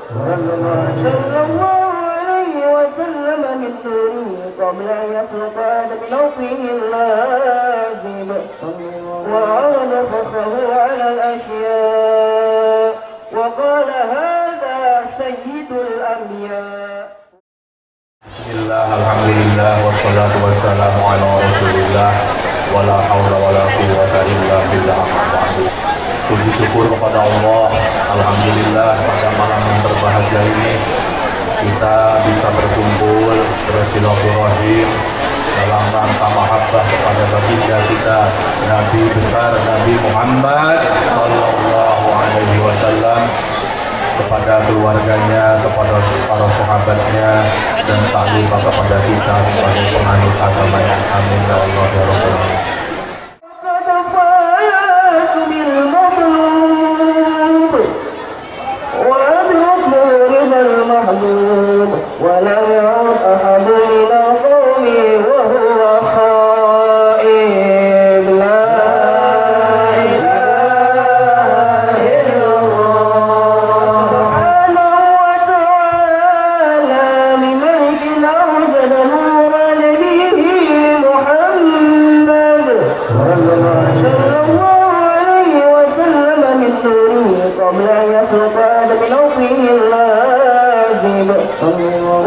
صلى الله عليه وسلم من نوره قبل أن يخلق آدم بنوته اللازم وعرض فخره على الأشياء وقال هذا سيد الأنبياء. Bismillah, alhamdulillah, wassalatu wassalamu ala rasulillah wala hawla wala quwwata illa billah. Puji syukur kepada Allah, alhamdulillah pada malam yang berbahagia ini kita bisa berkumpul bersilaturahim dalam rangka mahabbah kepada baginda kita Nabi besar Nabi Muhammad sallallahu alaihi wasallam, kepada keluarganya, kepada para sahabatnya, dan tak lupa kepada kita sebagai penganut agamanya. Amin ya Allah ya Rabbal alamin.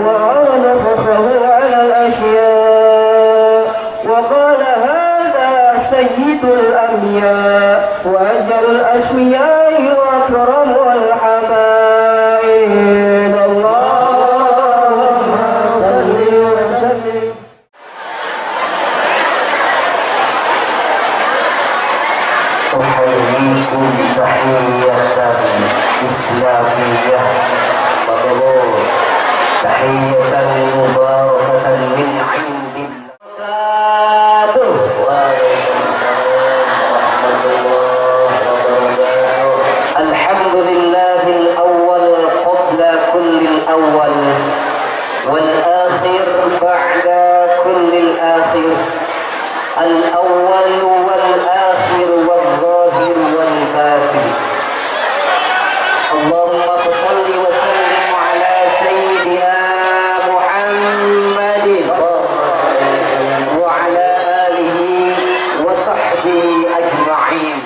وعرض فخره على الأشياء وقال هذا سيد الأنبياء وأجل الأسمياء وأكرم الحبائب. اللهم صل وسلم. أحييكم تحية إسلامية مبروك، تحية مباركة من عند الله. وعليكم السلام ورحمة الله وبركاته. الحمد لله الأول قبل كل الأول والآخر بعد كل الآخر، الأول والآخر والظاهر والباطن. اللهم صل وسلم على سيدنا محمد وعلى آله وصحبه أجمعين.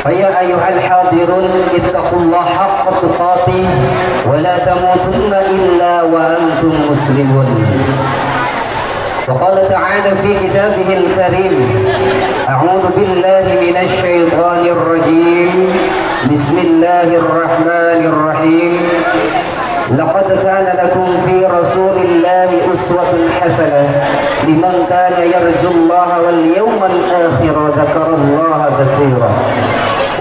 فيا أيها الحاضرون اتقوا الله حق تقاته ولا تموتن إلا وأنتم مسلمون. وقال تعالى في كتابه الكريم: أعوذ بالله من الشيطان الرجيم، بسم الله الرحمن الرحيم. لقد كان لكم في رسول الله أسوة حسنة لمن كان يرجو الله واليوم الآخر وذكر الله كثيرا.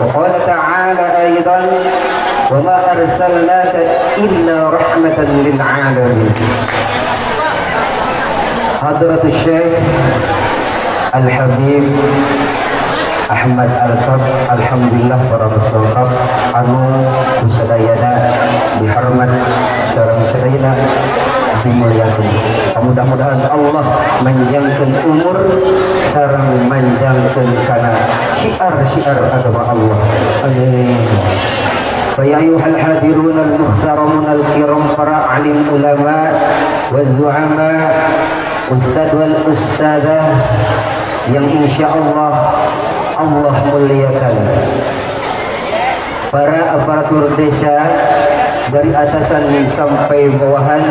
وقال تعالى أيضا: وما أرسلناك إلا رحمة للعالمين. حضرة الشيخ الحبيب Ahmad Al-Kab, alhamdulillah para masyarakat anu kusadayana dihormat sareng sadayana dimuliakeun. Mudah-mudahan Allah manjangkeun umur sareng manjangkeun kana syiar-syiar agama Allah. Amin. Fa ya ayyuhal hadirun al-muhtaramun al-kiram para alim ulama waz zu'ama ustad wal ustadzah yang insyaallah Allah muliakan, para aparatur desa dari atasan sampai bawahan.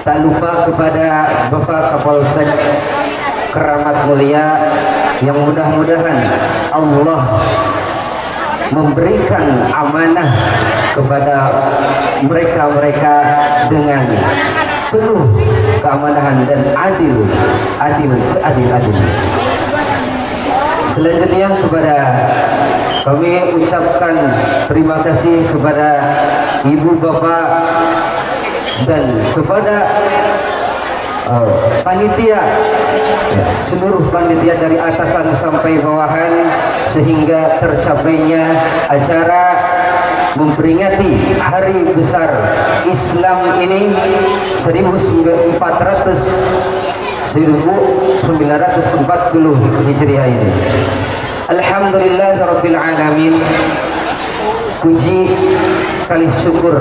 Tak lupa kepada Bapak Kapolsek Keramat Mulia yang mudah-mudahan Allah memberikan amanah kepada mereka-mereka dengan penuh keamanan dan adil seadil-adil. Selanjutnya kepada kami ucapkan terima kasih kepada ibu bapak dan kepada panitia, seluruh panitia dari atasan sampai bawahan, sehingga tercapainya acara memperingati hari besar Islam ini 1940 Hijriah ini. Alhamdulillahirabbil alamin. Puji kali syukur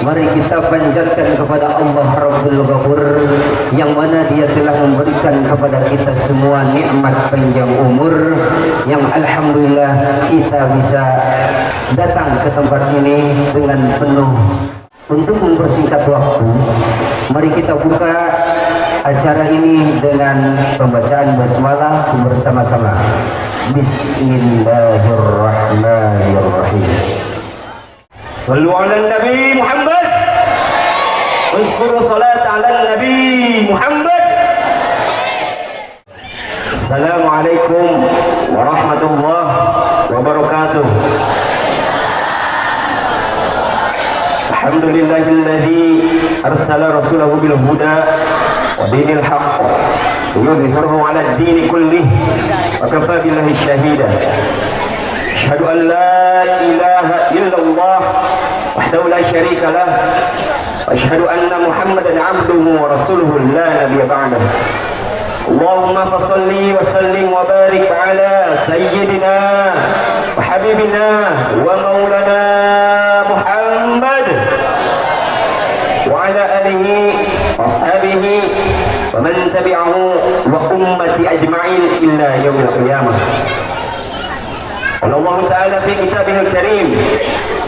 mari kita panjatkan kepada Allah Rabbul Ghafur, yang mana Dia telah memberikan kepada kita semua nikmat panjang umur, yang alhamdulillah kita bisa datang ke tempat ini dengan penuh. Untuk mempersingkat waktu, mari kita buka acara ini dengan pembacaan basmalah bersama-sama. Bismillahirrahmanirrahim. Sallu ala Nabi Muhammad. Uzkuru salat ala Nabi Muhammad. Assalamualaikum warahmatullahi wabarakatuh. Alhamdulillahilladzi arsala rasulahu bil huda wa dinil haqq liyudhhirahu ala ad-din kullih wa kafa billahi shahida. Asyhadu an la ilaha illallah wahdahu la syarika lah wa asyhadu anna Muhammadan 'abduhu wa rasuluhu la nabiyya ba'dah. Allahumma fassalli wa sallim wa barik ala sayyidina wa habibina wa maulana Muhammad wa ala alihi wa ashabihi wa man tabi'ahu wa ummati ajma'in illa yaumil qiyamah. Allah Ta'ala fi kitabihil karim.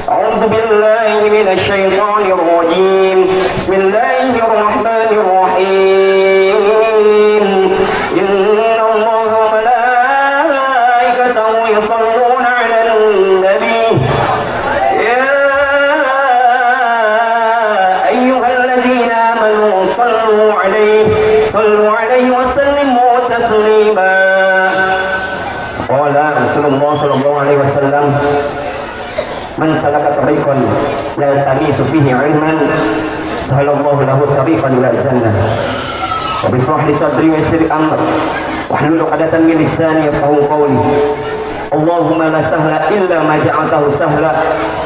A'udzu billahi minasy syaithanir rajim. Bismillahirrahmanirrahim. Inna Allaha wa malaikatahu yusholluna 'alan nabi. Ya ayyuhalladzina amanu sallu 'alaihi wa sallimu taslima. Qala Rasulullah sallallahu alaihi wasallam, man salaka tariqan yaltamisu fihi 'ilman sahalallahu lahu tariqan ila jannah. Wa bishrah li sadri wa yassir amri wahlul 'uqdatan min lisani yafqahu qawli. Allahumma la sahla illa ma ja'altahu sahla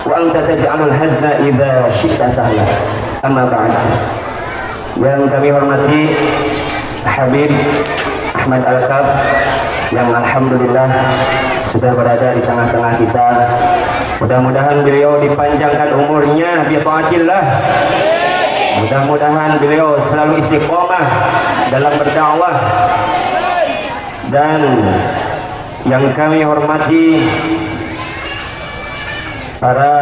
wa anta taj'alul hazna idza syi'ta sahla. Amma ba'd. Yang kami hormati Habib Ahmad Al-Kaf, yang alhamdulillah sudah berada di tengah-tengah kita. Mudah-mudahan beliau dipanjangkan umurnya bi taatillah. Mudah-mudahan beliau selalu istiqomah dalam berdakwah. Dan yang kami hormati para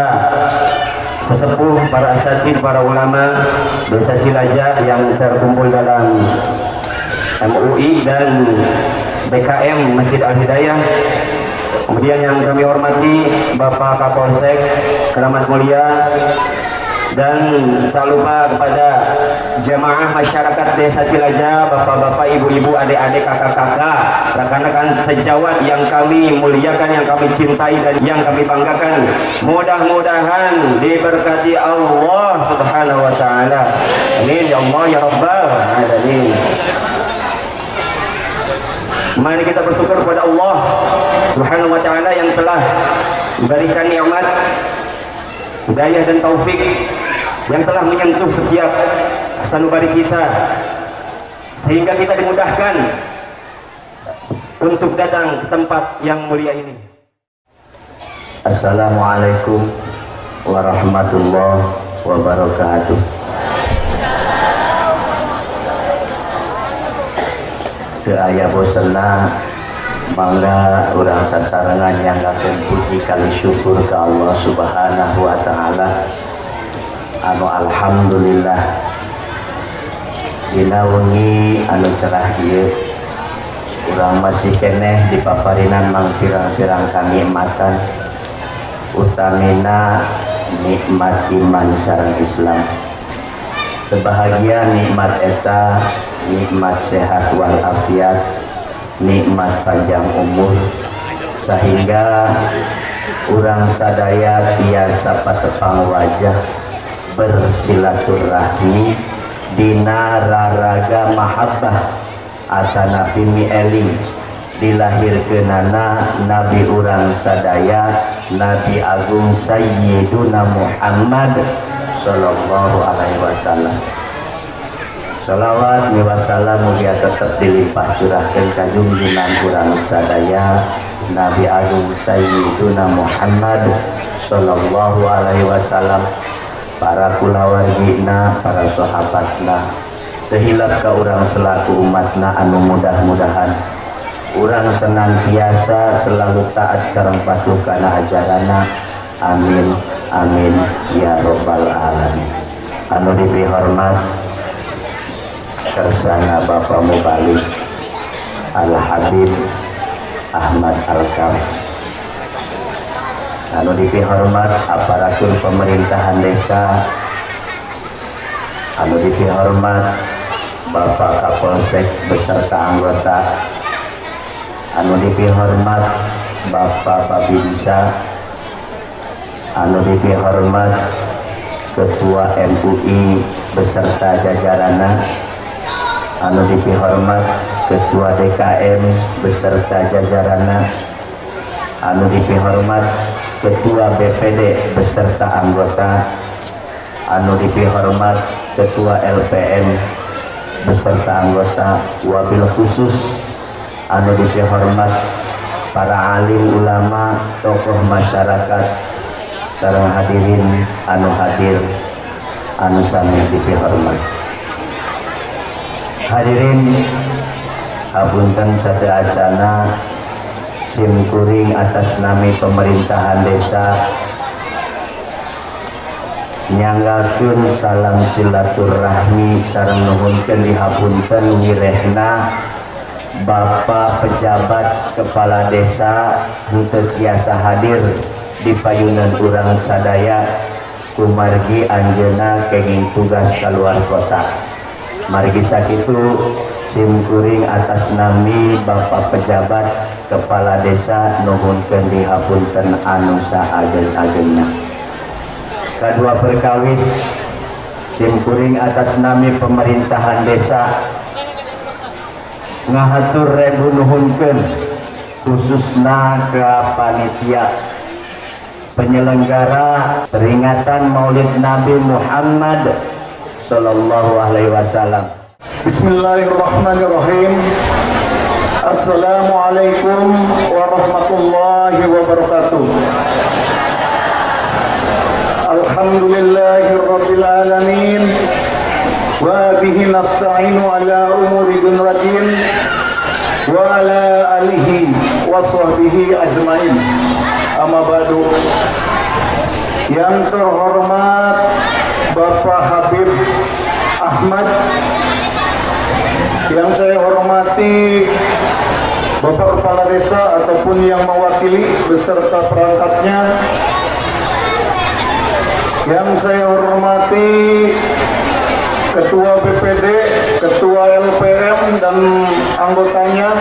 sesepuh, para asatidz, para ulama Desa Cilacap yang terkumpul dalam MUI dan BKM Masjid Al-Hidayah. Kemudian yang kami hormati Bapak Kapolsek Keramat Mulia, dan tak lupa kepada jamaah masyarakat Desa Cilacap, bapak-bapak, ibu-ibu, adik-adik, kakak-kakak, rekan-rekan sejawat yang kami muliakan, yang kami cintai dan yang kami banggakan. Mudah-mudahan diberkati Allah Subhanahu wa taala. Amin ya Allah ya rabbal alamin. Mari kita bersyukur kepada Allah Subhanahu wa taala yang telah memberikan nikmat, hidayah dan taufik, yang telah menyentuh setiap sanubari kita, sehingga kita dimudahkan untuk datang ke tempat yang mulia ini. Assalamualaikum warahmatullahi wabarakatuh. Ke ayah bosanna Mangga urang sasarengan yang akan puji kali syukur ke Allah Subhanahu wa Ta'ala. Anu alhamdulillah dina wengi anu cerah ieu urang masih keneh dipaparinan mang pirang-pirang kanikmatan, utamina nikmat iman sareng Islam. Sebahagia nikmat eta nikmat sehat walafiat, nikmat panjang umur, sehingga urang sadaya tiasa patepang wajah bersilaturahmi dina raraga mahabbah atanapi mieli dilahirkeunana Nabi urang sadaya Nabi Agung Sayyiduna Muhammad sallallahu alaihi wasallam. Salawat wa salam mugia tetap dilimpah curahkeun ka junjungan urang sadaya Nabi Agung Sayyiduna Muhammad sallallahu alaihi wasallam, para kulawargina, para sahabatna, tehilap ka urang selaku umatna anu mudah-mudahan urang senantiasa selalu taat sareng patuh kana ajarana. Amin amin ya robbal alamin. Anu dipihormat kersana Bapak Mubalik Al Habib Ahmad Al-Kaf, anu dipihormat aparatur pemerintahan desa, anu dipihormat Bapak Kapolsek beserta anggota, anu dipihormat Bapak Babinsa, anu dipihormat Ketua MUI beserta jajaranna, anu dipihormat Ketua DKM beserta jajaranna, anu dipihormat Ketua BPD beserta anggota, anu dipihormat Ketua LPM beserta anggota, wabil khusus anu dipihormat para alim ulama, tokoh masyarakat, sareng hadirin anu hadir anu sami dipihormat. Hadirin hapunten sateacana simkuring atas nami pemerintahan desa nyanggakeun salam silaturahmi sareng nuhunkeun dihapunten wirehna Bapak pejabat kepala desa henteu tiasa hadir di payunan urang sadaya kumargi anjeunna kenging tugas kaluar kota. Margi sakitu simkuring atas nami Bapak pejabat kepala desa nuhunkeun dihapunten anu saageun-ageunna. Kadua perkawis simkuring atas nami pemerintahan desa ngahatur rebu nuhunkeun khususna ka panitia penyelenggara peringatan Maulid Nabi Muhammad sallallahu alaihi wasallam. Bismillahirrahmanirrahim. Assalamualaikum warahmatullahi wabarakatuh. Alhamdulillahirabbil alamin wa bihi nasta'inu ala umuri dunyadin wa ala alihi wa sahbihi ajmain. Amma ba'du. Yang terhormat Bapak Habib Ahmad, yang saya hormati Bapak Kepala Desa ataupun yang mewakili beserta perangkatnya, yang saya hormati Ketua BPD, Ketua LPM dan anggotanya,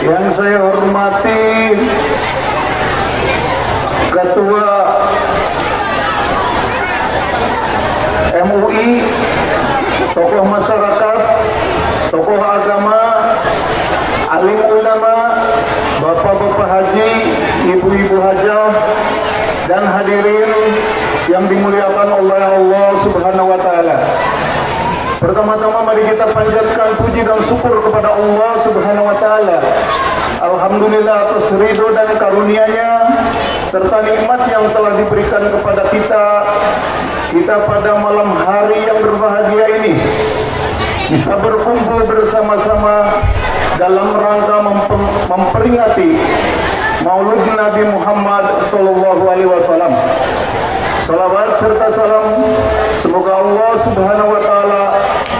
yang saya hormati Ketua MUI, tokoh masyarakat, tokoh agama, alim ulama, bapak-bapak haji, ibu-ibu hajah, dan hadirin yang dimuliakan oleh Allah Subhanahu wa Ta'ala. Pertama-tama mari kita panjatkan puji dan syukur kepada Allah Subhanahu wa Ta'ala. Alhamdulillah atas ridho dan karunia-Nya serta nikmat yang telah diberikan kepada kita pada malam hari yang berbahagia ini bisa berkumpul bersama-sama dalam rangka memperingati Maulid Nabi Muhammad Sallallahu Alaihi Wasallam. Salawat serta salam semoga Allah Subhanahu Wa Taala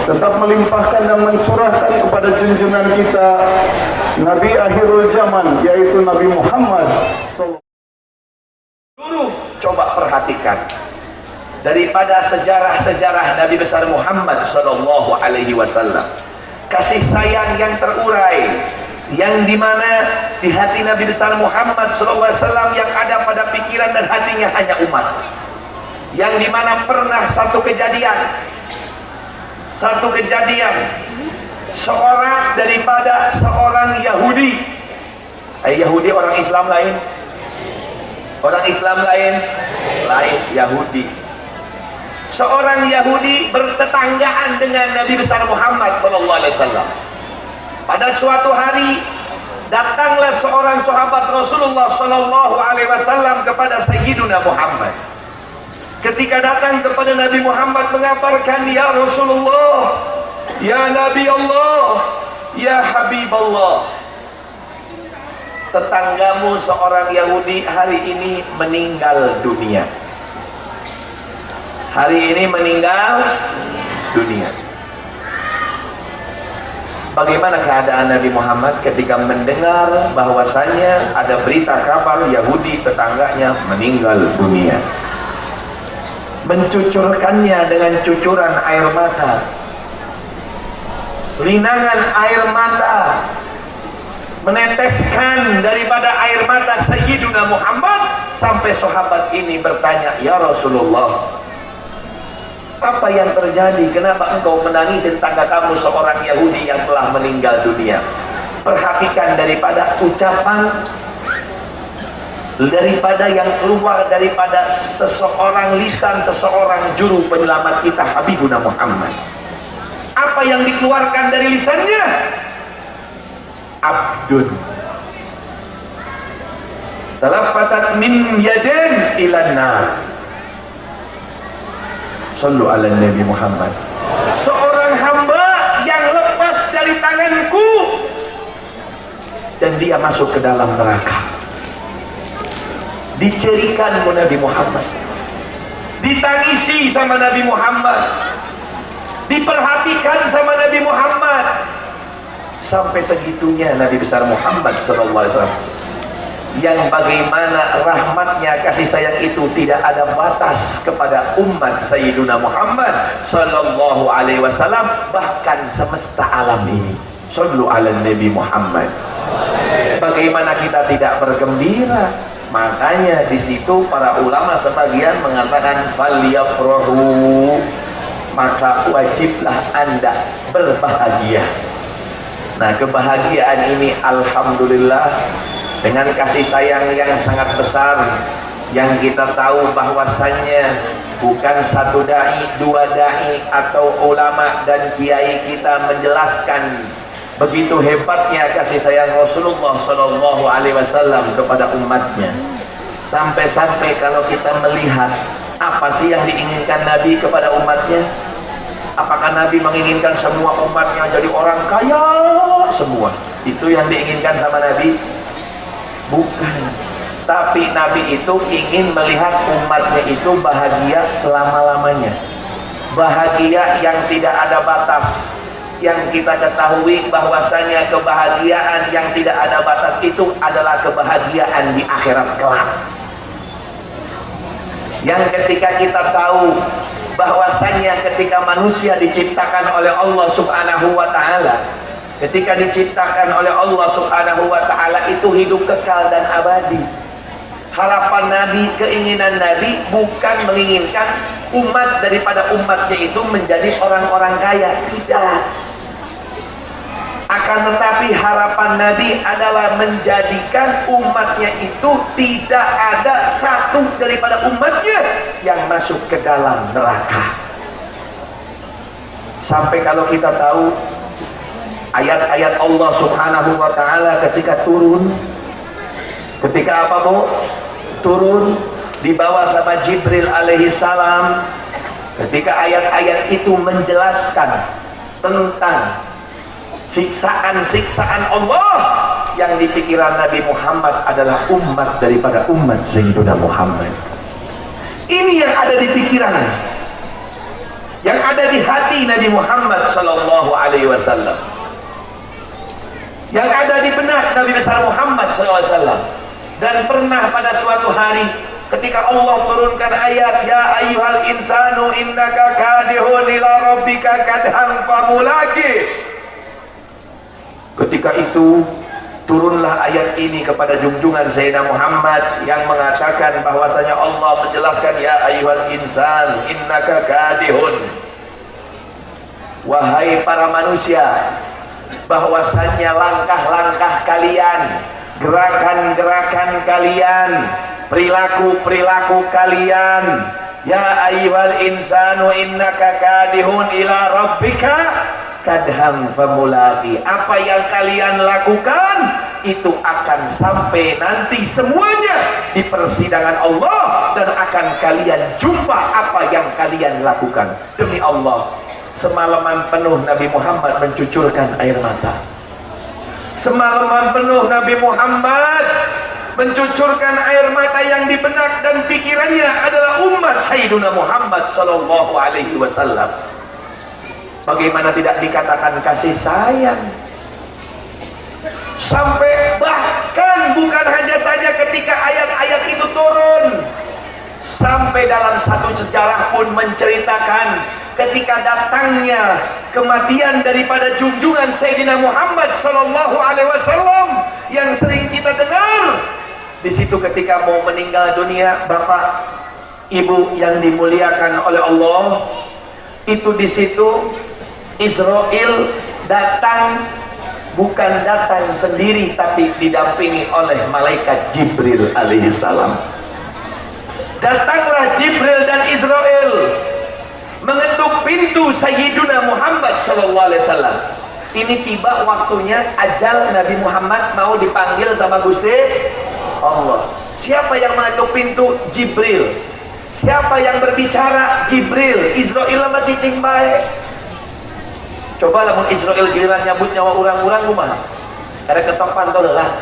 tetap melimpahkan dan mencurahkan kepada junjungan kita Nabi akhirul zaman, yaitu Nabi Muhammad Sallallahu. Dulu coba perhatikan daripada sejarah-sejarah Nabi besar Muhammad Sallallahu Alaihi Wasallam, kasih sayang yang terurai, yang dimana di hati Nabi besar Muhammad Sallallahu Alaihi Wasallam yang ada pada pikiran dan hatinya hanya umat, yang dimana pernah satu kejadian seorang daripada seorang Yahudi, Yahudi orang Islam lain, Yahudi. Seorang Yahudi bertetanggaan dengan Nabi besar Muhammad Sallallahu Alaihi Wasallam. Pada suatu hari datanglah seorang sahabat Rasulullah Sallallahu Alaihi Wasallam kepada Sayyiduna Muhammad. Ketika datang kepada Nabi Muhammad mengabarkan, ya Rasulullah, ya Nabi Allah, ya Habib Allah, tetanggamu seorang Yahudi hari ini meninggal dunia. Bagaimana keadaan Nabi Muhammad ketika mendengar bahwasanya ada berita kabar Yahudi tetangganya meninggal dunia? Mencucurkannya dengan cucuran air mata, linangan air mata meneteskan daripada air mata Sayyiduna Muhammad, sampai sahabat ini bertanya, ya Rasulullah, apa yang terjadi? Kenapa engkau menangis tetangga kamu seorang Yahudi yang telah meninggal dunia? Perhatikan daripada ucapan, daripada yang keluar daripada seseorang lisan, seseorang juru penyelamat kita Habibuna Muhammad. Apa yang dikeluarkan dari lisannya? Abdun talaffatat min yadin ilan nar. Sallu ala Nabi Muhammad. Seorang hamba yang lepas dari tanganku dan dia masuk ke dalam neraka. Dicerikan Nabi Muhammad, ditangisi sama Nabi Muhammad, diperhatikan sama Nabi Muhammad. Sampai segitunya Nabi besar Muhammad SAW, yang bagaimana rahmatnya, kasih sayang itu tidak ada batas kepada umat Sayyiduna Muhammad Sallallahu Alaihi Wasallam, bahkan semesta alam ini. Sallu ala Nabi Muhammad. Bagaimana kita tidak bergembira? Makanya di situ para ulama sebagian mengatakan falyafrahu, maka wajiblah Anda berbahagia. Nah, kebahagiaan ini alhamdulillah dengan kasih sayang yang sangat besar, yang kita tahu bahwasannya bukan satu dai, dua dai atau ulama dan kiai kita menjelaskan begitu hebatnya kasih sayang Rasulullah Sallallahu Alaihi Wasallam kepada umatnya. Sampai-sampai kalau kita melihat apa sih yang diinginkan Nabi kepada umatnya, apakah Nabi menginginkan semua umatnya jadi orang kaya semua? Itu yang diinginkan sama Nabi? Bukan. Tapi Nabi itu ingin melihat umatnya itu bahagia selama-lamanya, bahagia yang tidak ada batas. Yang kita ketahui bahwasanya kebahagiaan yang tidak ada batas itu adalah kebahagiaan di akhirat kelak. Yang ketika kita tahu bahwasanya ketika manusia diciptakan oleh Allah Subhanahu wa Ta'ala, ketika diciptakan oleh Allah Subhanahu wa Ta'ala itu hidup kekal dan abadi. Harapan Nabi, keinginan Nabi bukan menginginkan umat daripada umatnya itu menjadi orang-orang kaya, tidak. Akan tetapi harapan Nabi adalah menjadikan umatnya itu tidak ada satu daripada umatnya yang masuk ke dalam neraka. Sampai kalau kita tahu ayat-ayat Allah Subhanahu wa Ta'ala ketika turun, ketika apa Bu? Turun dibawa sama Jibril alaihi salam, ketika ayat-ayat itu menjelaskan tentang siksaan-siksaan Allah yang di pikiran Nabi Muhammad adalah umat daripada umat Sayyidina Muhammad. Ini yang ada di pikiran, yang ada di hati Nabi Muhammad sallallahu alaihi wasallam, yang ada di benak Nabi besar Muhammad sallallahu alaihi wasallam. Dan pernah pada suatu hari ketika Allah turunkan ayat ya ayyuhal insanu innaka kadihun ila rabbika kadhan famulaqi, ketika itu turunlah ayat ini kepada junjungan Sayyidina Muhammad yang mengatakan bahwasanya Allah menjelaskan ya ayyuhal insan innaka kadihun, wahai para manusia, bahwasanya langkah-langkah kalian, gerakan-gerakan kalian, perilaku-perilaku kalian, ya ayyuhal insanu innaka kadihun ila rabbika kadham famulaqi, apa yang kalian lakukan itu akan sampai nanti semuanya di persidangan Allah dan akan kalian jumpa apa yang kalian lakukan. Demi Allah, semalaman penuh Nabi Muhammad mencucurkan air mata. Semalaman penuh Nabi Muhammad mencucurkan air mata yang di benak dan pikirannya adalah umat Sayyidina Muhammad sallallahu alaihi wasallam. Bagaimana tidak dikatakan kasih sayang? Sampai bahkan bukan hanya saja ketika ayat-ayat itu turun, sampai dalam satu sejarah pun menceritakan ketika datangnya kematian daripada junjungan Sayyidina Muhammad sallallahu alaihi wasallam yang sering kita dengar. Di situ ketika mau meninggal dunia, Bapak, Ibu yang dimuliakan oleh Allah, itu di situ Israel datang, bukan datang sendiri tapi didampingi oleh malaikat Jibril alaihissalam. Datanglah Jibril dan Israel mengetuk pintu Sayyiduna Muhammad sallallahu alaihi wasallam. Ini tiba waktunya ajal Nabi Muhammad mau dipanggil sama Gusti Allah. Siapa yang mengetuk pintu? Jibril. Siapa yang berbicara? Jibril. Israel sama cicing baik. Coba lamun Israel giliran nyambut nyawa orang-orang kumaha? Ada ketopan tol lah.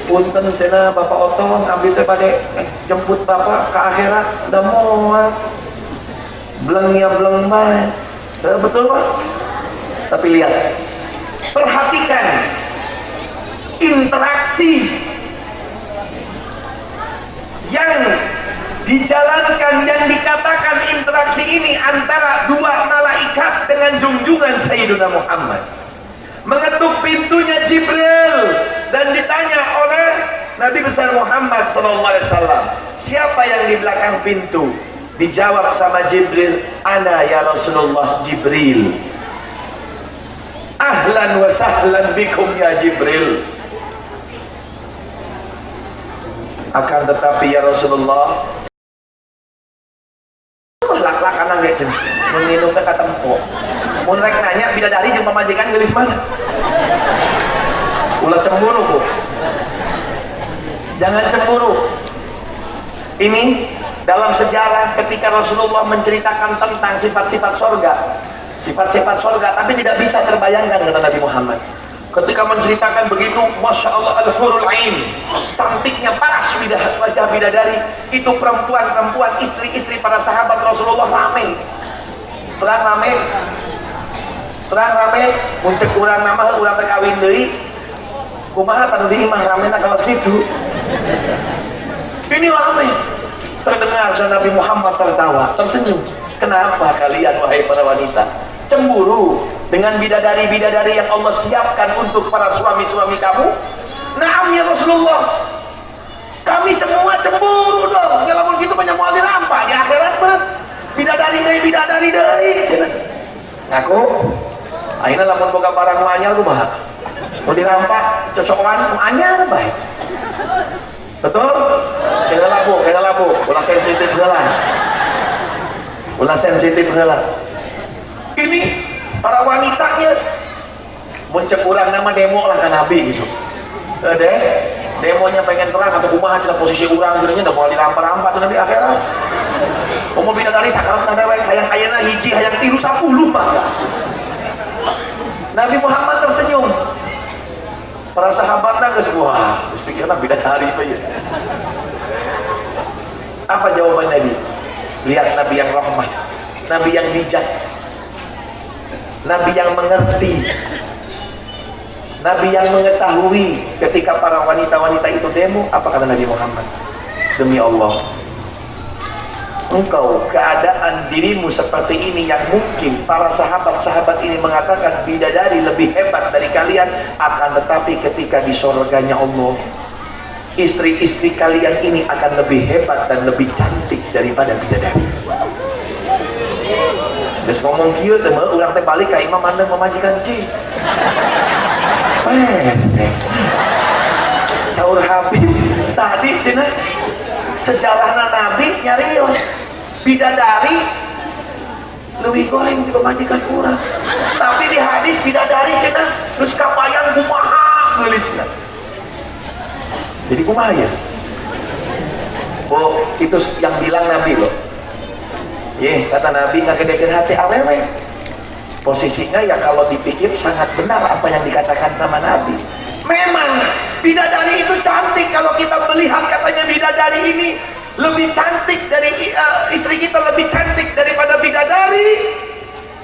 Punten cenah Bapak Oto ambil teh pada jemput Bapak ke akhirat da moal. Bleng ya bleng bae. Betul Pak? Tapi lihat. Perhatikan interaksi yang dijalankan dan dikatakan interaksi ini antara dua malaikat dengan junjungan Sayyidina Muhammad. Mengetuk pintunya Jibril dan ditanya oleh Nabi besar Muhammad SAW, siapa yang di belakang pintu? Dijawab sama Jibril, ana ya Rasulullah Jibril. Ahlan wa sahlan bikum ya Jibril. Akan tetapi ya Rasulullah, lak-lakan nangge cen menginum ke katempo mun rek nanya bidadari jeung pamajikan geulis mana ulah cemburu Bu, jangan cemburu. Ini dalam sejarah ketika Rasulullah menceritakan tentang sifat-sifat sorga tapi tidak bisa terbayangkan kata Nabi Muhammad. Ketika menceritakan begitu, Masya Allah, al-hurul ain, cantiknya paras wajah bidadari, itu perempuan-perempuan, istri-istri para sahabat Rasulullah rame, terang rame, muncul urang nama, urang terkawin deui, kumaha tanu di imah rame kalau situ. Ini rame, terdengar dan Nabi Muhammad tertawa, tersenyum. Kenapa kalian wahai para wanita cemburu dengan bidadari-bidadari yang Allah siapkan untuk para suami-suami kamu? Naam ya Rasulullah, kami semua cemburu dong. Kalau begitu banyak mau dirampak di akhirat mah. Bidadari deui cenah. Ngaku ayeuna lamun boga barang anyar kumaha? Mau dirampak cocokan anyar bae. Betul? Kena labu, ulah sensitif heula. Ini para wanitanya muncul kurang nama demo lah kan Nabi gitu. Demonya pengen terang atau kumaha cenah posisi urang geunya udah mau dirampak-rampak cenah di akhirat. Mau bidadari sakarat na dewek hayang ayeuna hiji hayang 3 10 mah. Nabi Muhammad tersenyum. Para sahabat nangis, wah, pikir Nabi bidadari apa ya? Apa jawaban Nabi? Lihat Nabi yang rahmat, Nabi yang bijak, Nabi yang mengerti, Nabi yang mengetahui. Ketika para wanita-wanita itu demo, apa kata Nabi Muhammad? Demi Allah, engkau keadaan dirimu seperti ini yang mungkin para sahabat-sahabat ini mengatakan bidadari lebih hebat dari kalian, akan tetapi ketika di surganya Allah, istri-istri kalian ini akan lebih hebat dan lebih cantik daripada bidadari. Terus ngomong kieu teh mah urang teh balik ka imam mandeng memajikan ci. Pesek. Saur Habib tadi cenah sejarahna Nabi nyarios bidadari lebih goreng di pemajikan urang. Tapi di hadis bidadari cenah terus kapayang kumaha geulisna. Jadi kumaha ya? Oh, itu yang bilang Nabi loh. Kata Nabi ngagedekeun hati awewe. Posisinya ya kalau dipikir sangat benar apa yang dikatakan sama Nabi. Memang bidadari itu cantik. Kalau kita melihat katanya bidadari ini lebih cantik dari istri kita, lebih cantik daripada bidadari.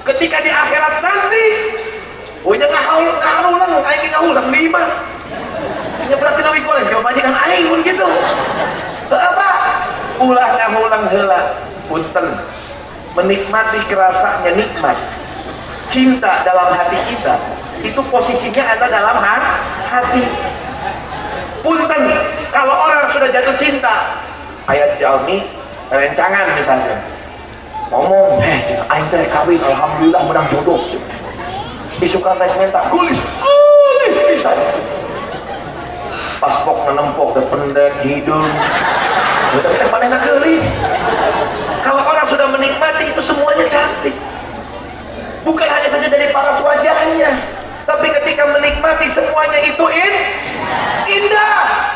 Ketika di akhirat nanti, punya ngahaulang, aing ngahaulang lima. Ya berarti lebih goreng, kalau majikan aing pun gitu. Apa? Ulah ngahaulang heula. Punten, menikmati kerasanya nikmat. Cinta dalam hati kita itu posisinya ada dalam hati. Punten, kalau orang sudah jatuh cinta, ayat jalmi rencangan misalnya ngomong, aing teh kawin alhamdulillah menang jodoh. Isukan teh minta gulis bisa. Paspok menempok ke pendek hidung. Udah cek manehna geulis. Kalau orang sudah menikmati itu semuanya cantik. Bukan hanya saja dari paras wajahnya, tapi ketika menikmati semuanya itu indah.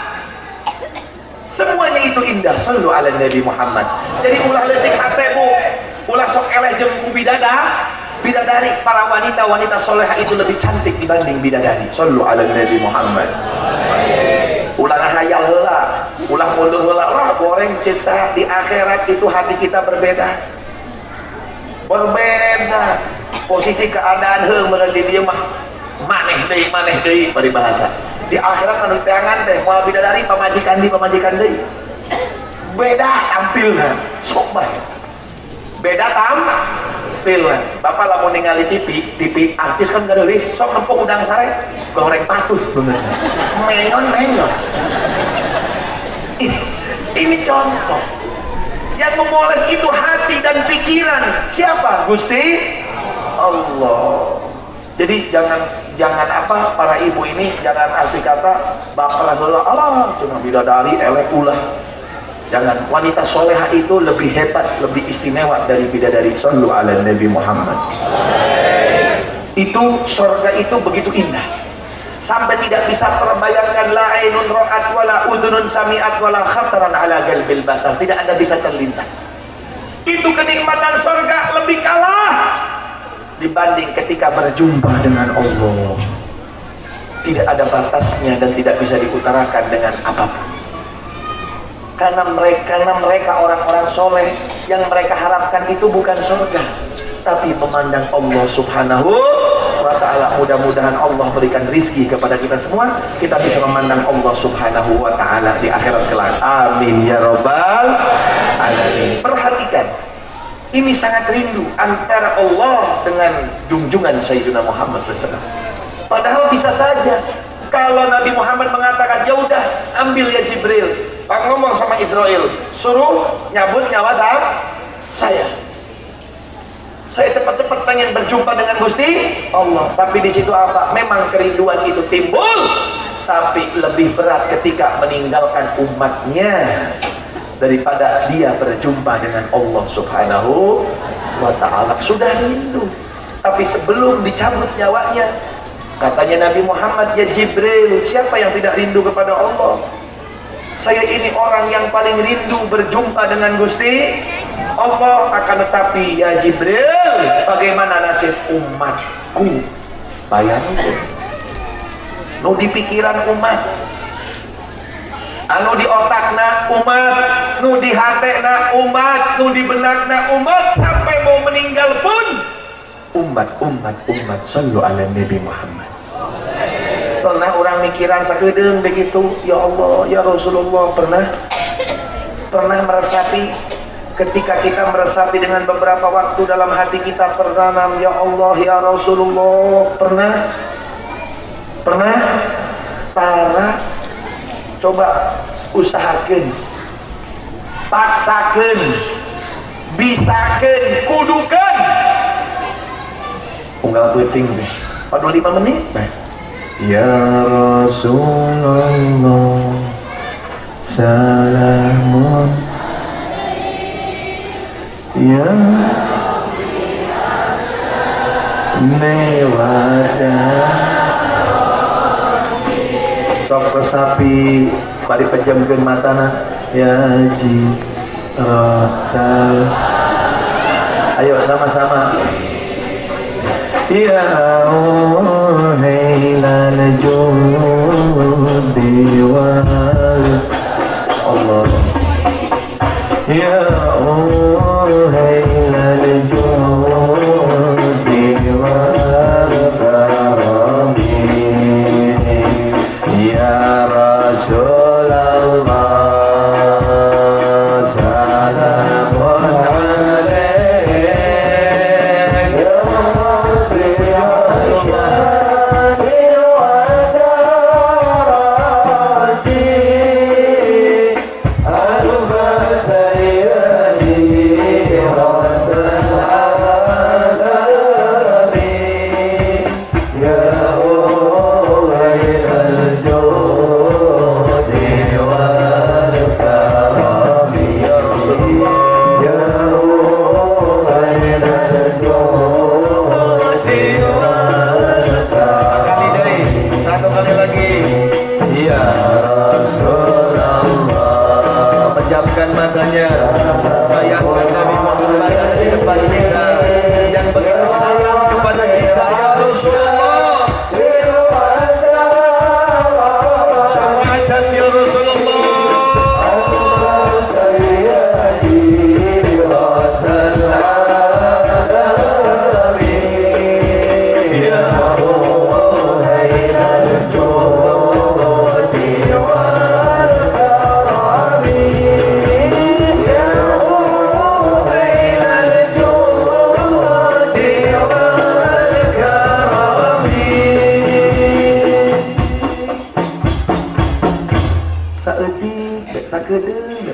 Semuanya itu indah. Sallu ala Nabi Muhammad. Jadi ulah leutik hate bu, ulah sok eleh jeung bidadari. Para wanita-wanita solehah itu lebih cantik dibanding bidadari. Sallu ala Nabi Muhammad. Ulah ngahayal heula, ulah mundur heula, lah goreng ceksa di akhirat itu hati kita berbeda. Posisi keadaan heung bener di dieu mah maneh deui bari bahasa. Di akhirat anu teangan teh moal bidadari pamajikan deui. Beda tampilna, sok bae. Beda tampilna. Bapak lamun ningali TV artis kan gadeulis, sok nempuk udang sare, goreng patut bener. Menyon. Ini contoh. Yang memoles itu hati dan pikiran. Siapa? Gusti Allah. Jadi jangan apa, para ibu ini jangan arti kata baper heula, alah cuma bidadari elek ulah. Jangan. Wanita solehah itu lebih hebat, lebih istimewa dari bidadari. Sallu ala Nabi Muhammad. Itu surga itu begitu indah sampai tidak bisa terbayangkan. La ainun ra'at wala udhunun sami'at wala khataran ala qalbil basar. Tidak ada bisa terlintas. Itu kenikmatan surga lebih kalah dibanding ketika berjumpa dengan Allah. Tidak ada batasnya dan tidak bisa diutarakan dengan apapun. Karena mereka orang-orang soleh, yang mereka harapkan itu bukan surga, tapi memandang Allah subhanahu wa ta'ala. Mudah-mudahan Allah berikan rizki kepada kita semua, kita bisa memandang Allah subhanahu wa ta'ala di akhirat kelak. Amin ya rabbal alamin. Perhatikan, ini sangat rindu antara Allah dengan junjungan Sayyidina Muhammad SAW. Padahal bisa saja kalau Nabi Muhammad mengatakan, ya udah ambil ya Jibril, Pak ngomong sama Israel, suruh nyabut nyawa saya cepat-cepat pengen berjumpa dengan Gusti Allah. Tapi di situ apa? Memang kerinduan itu timbul, tapi lebih berat ketika meninggalkan umatnya daripada dia berjumpa dengan Allah subhanahu wa ta'ala. Sudah rindu, tapi sebelum dicabut nyawanya, katanya Nabi Muhammad, ya Jibril, siapa yang tidak rindu kepada Allah? Saya ini orang yang paling rindu berjumpa dengan Gusti Allah. Akan tetapi ya Jibril, bagaimana nasib umatku? bayangkan nu di pikiran umat, anu di otakna umat, nu di hatena umat, nu di benakna umat, sampai mau meninggal pun umat sallu ala Nabi Muhammad. Pernah orang mikiran sakedeung begitu, ya Allah ya Rasulullah, pernah meresapi, ketika kita meresapi dengan beberapa waktu dalam hati kita tertanam ya Allah ya Rasulullah, pernah coba usahakan, paksakan, bisakan, kudukan unggal penting deh 45 menit nah. Ya Rasulullah salamun ya mewada sok sapi bari pejamkeun matana ya ji rotal, ayo sama-sama ya hilal judi wal Allah ya hilal judi wal karami ya Rasulullah salamun matanya, bayangkan Nabi Muhammad di depan kita yang begitu sayang kepada kita ya Rasulullah. Syafaat ya Rasulullah.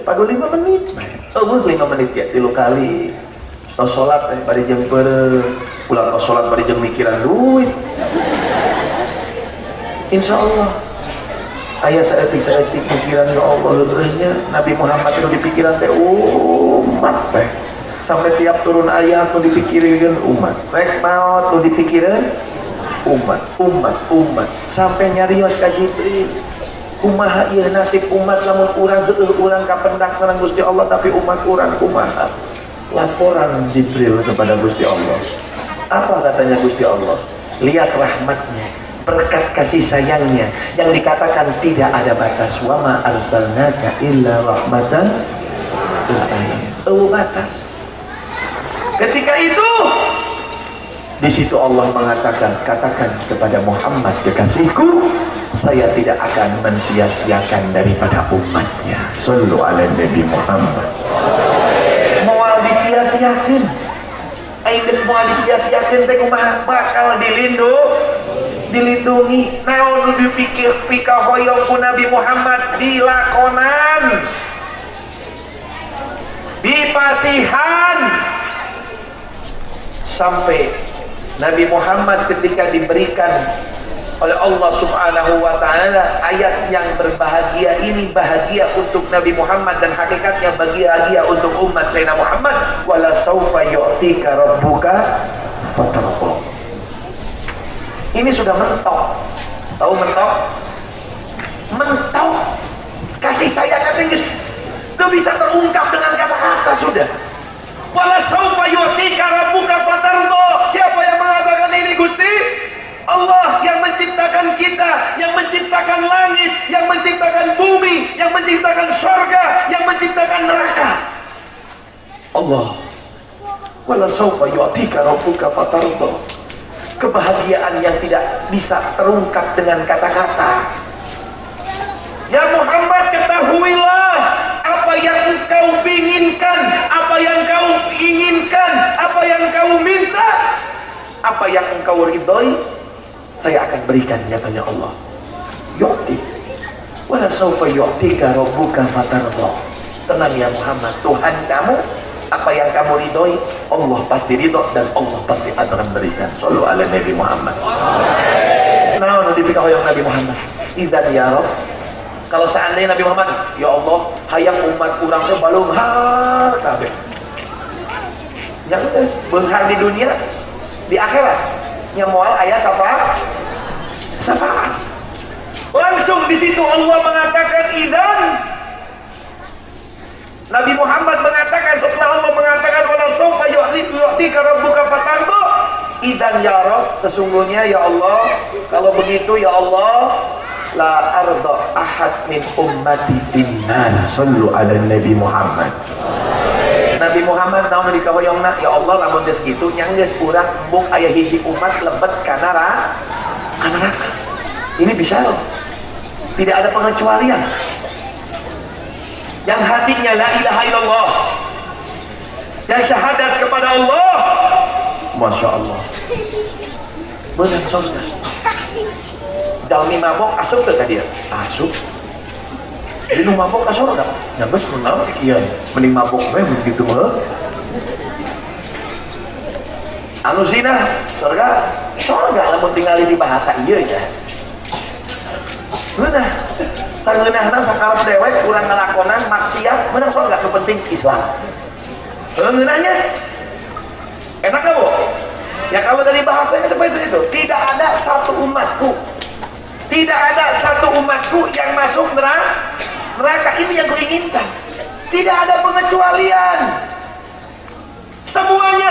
Pada 5 menit, 5 menit ya, 3 kali. Tos sholat, pada jam pulang tos sholat pada jam mikiran duit. Insya Allah, ayah seetik pikiran ya Allah, lelehnya Nabi Muhammad itu dipikiran teh umat teh. Sampai tiap turun ayat tuh dipikirin umat, rek maut tuh dipikirin umat. Sampai nyarios ka Jibril. Kumaha ieu nasib umat lamun urang teu urang kapendak sareng Gusti Allah tapi umat urang kumaha? Laporan Jibril kepada Gusti Allah. Apa katanya Gusti Allah? Lihat rahmatnya, berkat kasih sayangnya yang dikatakan tidak ada batas. Wa ma arsalnaka illa rahmatan lil alamin. Batas. Ketika itu di situ Allah mengatakan, katakan kepada Muhammad kekasihku, saya tidak akan mensia-siakan daripada umatnya. Sallu ala Nabi Muhammad. Moal disia-siakan, aing geus moal disia-siakan teh kumaha bakal dilindungi. Naon nu dipikir pikahoyong ku Nabi Muhammad dilakonan, dipasihan sampai Nabi Muhammad ketika diberikan oleh Allah Subhanahu wa Ta'ala ayat yang berbahagia ini, bahagia untuk Nabi Muhammad dan hakikatnya bahagia untuk umat Sayyidina Muhammad. Wala saufa yu'tika rabbuka fatarqa. Ini sudah mentok. Tahu mentok? Mentok. Kasih sayang geus teu bisa terungkap dengan kata-kata sudah. Wala saufa yu'tika rabbuka fatarqa. Siapa yang mengatakan ini Gusti? Allah menciptakan langit, yang menciptakan bumi, yang menciptakan surga, yang menciptakan neraka. Allah. Wala sawfa yu'tika rabbuka fatarda. Kebahagiaan yang tidak bisa terungkap dengan kata-kata. Ya Muhammad, ketahuilah apa yang engkau inginkan, apa yang kau inginkan, apa yang kau minta, apa yang engkau ridhoi, saya akan berikan, katanya Allah. Yu'ti wala sawfa yu'tika rabbuka fatarda. Tenang ya Muhammad, Tuhan kamu, apa yang kamu ridhoi, Allah pasti ridho dan Allah pasti akan berikan. Shallu ala Nabi Muhammad. Nah, nanti dipikir oleh Nabi Muhammad. Idzan ya Rabb, kalau seandainya Nabi Muhammad, ya Allah, hayang umat kurang teh balunghar kabeh. Yang geus beunghar di dunia, di akhirat nya moal aya syafaat. Langsung di situ Allah mengatakan idzan. Nabi Muhammad mengatakan, setelah Allah mengatakan wala sawfa yu'tika rabbuka fatarda, idzan ya Rabb, sesungguhnya ya Allah, kalau begitu ya Allah, la arda ahad min ummati finnar. Sallu ala Nabi Muhammad. Nabi Muhammad tahu di kahoyongna, ya Allah lamun geus kitu nya geus urang embung aya hiji umat lebet kana neraka. Ini bisa loh. Tidak ada pengecualian. Yang hatinya la ilaha illallah, yang syahadat kepada Allah, Masya Allah, benar surga. Jalmi mabok asup ke tadi, asup. Jadi nu mabok ka surga. Nya geus kunaon kieu? Mending mabok bae begitu meuh. Anu zina surga lamun tingali di bahasa ieu nya. Beunah. Sangeunahna sakalep dewek urang ngalakonan maksiat beunang surga, nu penting Islam. Ngeunahnya enak enggak, Bu? Ya kalau dari bahasanya seperti itu. Tidak ada satu umatku, tidak ada satu umatku yang masuk neraka. Ini yang kuinginkan. Tidak ada pengecualian. Semuanya.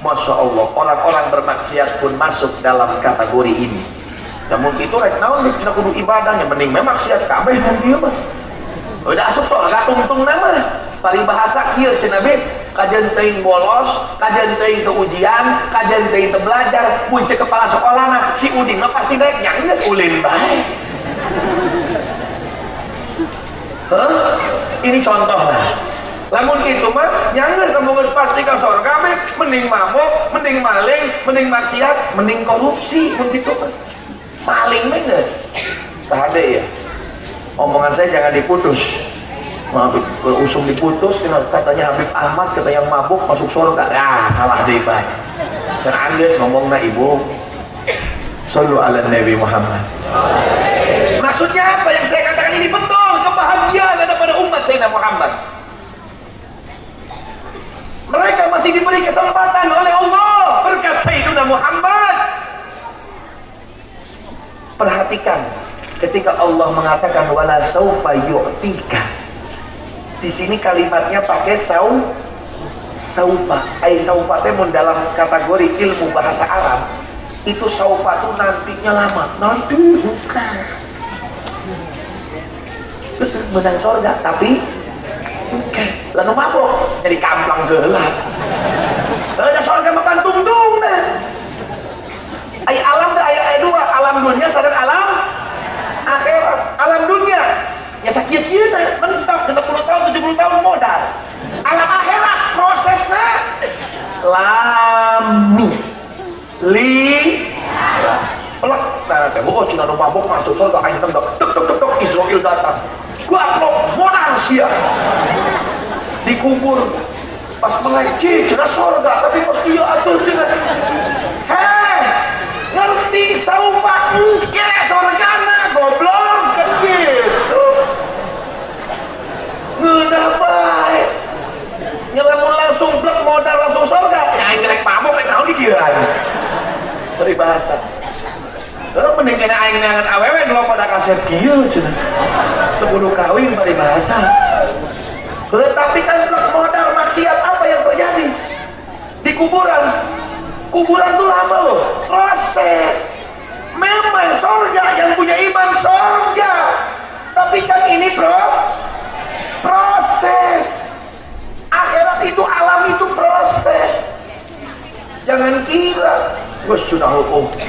Masya Allah, orang-orang bermaksiat pun masuk dalam kategori ini. Namun itu rek naon cenah kudu ibadahnya mending memang maksiat kabeh mun dieu mah. Udah asup surga tungtung nama. Paribahasa kieu cenah be, kajian teuing bolos, kajian teuing teu ujian, kajian teuing teu belajar, mun cek kepala sekolahna si udin mah pasti rek nya geus ulin bae. Ini contohnya. Lamun itu mah nyanggeus kamu pasti ka surga be, mending mabok, mending maling, mending maksiat, mending korupsi mun kitu mah. Maling bener. Tade ya. Omongan saya jangan diputus. Usung diputus katanya Habib Ahmad kata yang mabuk masuk surga. Ah, salah deh, Pak. Dan Andes ngomongna Ibu. Sallu ala Nabi Muhammad. Maksudnya apa yang saya katakan ini betul, kebahagiaan ada pada umat Sayyidina Muhammad. Mereka masih diberi kesempatan oleh Allah berkat Sayyidina Muhammad. Perhatikan ketika Allah mengatakan wala saufa yu'tika. Di sini kalimatnya pakai saufa. Ai saufa teh mun dalam kategori ilmu bahasa Arab itu saufa itu nantinya lama. Nanti bukan. Menang surga tapi bukan. Lalu mabok jadi kamplang gelap. Ada surga makan tungtung dah. Ai alam dah ayat dua, alam dunia sadar alam akhirat. Alam dunia ya sakieu-kieu mentok 60 tahun 70 tahun modal. Alam akhirat prosesnya lami pelak nah teh oh cina nu mabok masuk surga aing teh tek Israel datang. Gua modal sia dikubur pas meleci cenah surga tapi pas ieu atuh cenah ngerti saufa engke surgana goblok kan gitu ngeunah bae nyelamun langsung blek modal langsung surga ya aing rek mabok rek naon dikieuan dari bahasa mending kena aing neangan awewe nu pada kaset kieu cenah teu kudu kawin bari bahasa tetapi kan blek modal maksiat apa yang terjadi di kuburan tuh lama loh, proses Memang sorga, yang punya iman sorga. Tapi kan ini proses. Akhirat itu, alam itu proses. Jangan kira bos sudah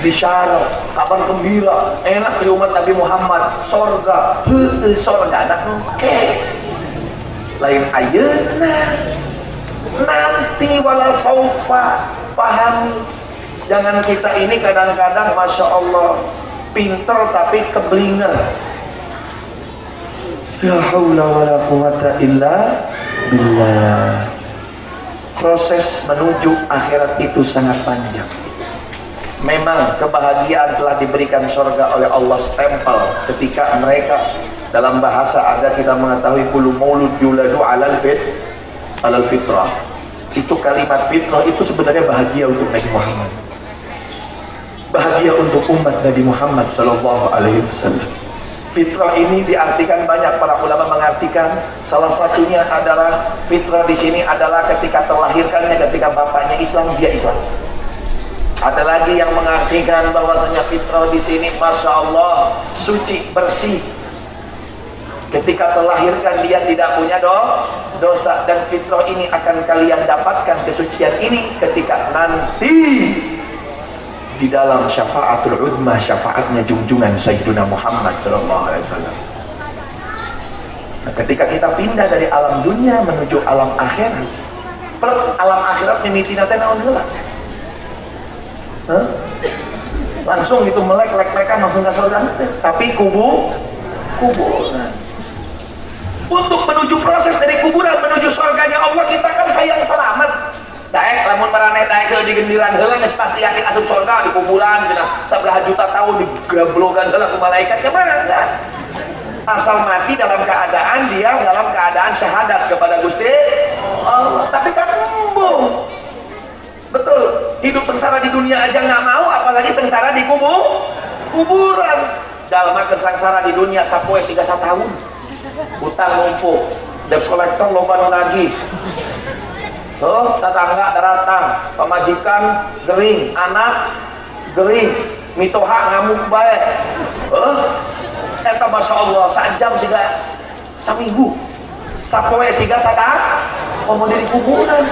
bisyara, kabar gembira, enak di umat Nabi Muhammad, sorga, sorga anak oke. Lain ayeuna, nanti wala saufa, pahami. Jangan kita ini kadang-kadang masya Allah pinter tapi keblinger. Ya haula wala quwata illa billah. Proses menuju akhirat itu sangat panjang. Memang kebahagiaan telah diberikan surga oleh Allah, stempel ketika mereka, dalam bahasa ada kita mengetahui kullu maulud yuladu alal fitrah. Itu kalimat fitrah itu sebenarnya bahagia untuk Nabi Muhammad. Bahagia untuk umat Nabi Muhammad sallallahu alaihi wasallam. Fitrah ini diartikan banyak, para ulama mengartikan salah satunya adalah fitrah di sini adalah ketika terlahirkannya, ketika bapaknya Islam, dia Islam. Ada lagi yang mengartikan bahwasanya fitrah di sini masya Allah suci, bersih. Ketika terlahirkan dia tidak punya dosa, dan fitrah ini akan kalian dapatkan kesucian ini ketika nanti di dalam syafaatul udma, syafaatnya junjungan Sayyidina Muhammad sallallahu alaihi wasallam. Nah, ketika kita pindah dari alam dunia menuju alam akhirat, alam akhirat mimiti nate naon heula? Langsung itu melek-lek-lekan langsung ke surga, tapi kuburan. Untuk menuju proses dari kuburan menuju surganya Allah, kita kan hayang selamat. Daek lamun maraneh daek di gendiran heula geus pasti yakin asup surga di kuburan cenah sabaraha juta tahun digablogan heula ku malaikat ke mana enggak. Asal mati dalam keadaan dia dalam keadaan syahadat kepada Gusti Allah. Tapi kan embung. Betul, hidup sengsara di dunia aja nggak mau, apalagi sengsara di kuburan. Jalma kesengsara di dunia sapoe siga satahun. Utang numpuk, debt collector loba nu nagih. Tetangga datang, pemajikan gering, anak gering, mitoha ngamuk baik. Eta masya Allah, sajam siga saminggu, sapoe siga satah, mau di kuburan,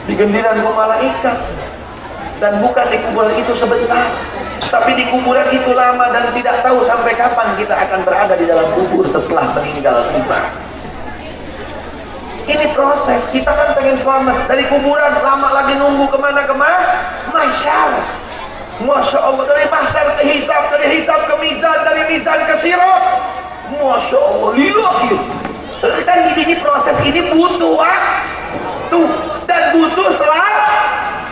digendiran ku malaikat, dan bukan di kuburan itu sebentar, tapi di kuburan itu lama dan tidak tahu sampai kapan kita akan berada di dalam kubur setelah meninggal kita. Ini proses, kita kan pengen selamat dari kuburan, lama lagi nunggu kemana mahsyar. Masya Allah, dari mahsyar ke hisab, dari hisab ke mizan, dari mizan ke sirat. Masya Allah, lillahi. Dan ini proses ini butuh waktu dan butuh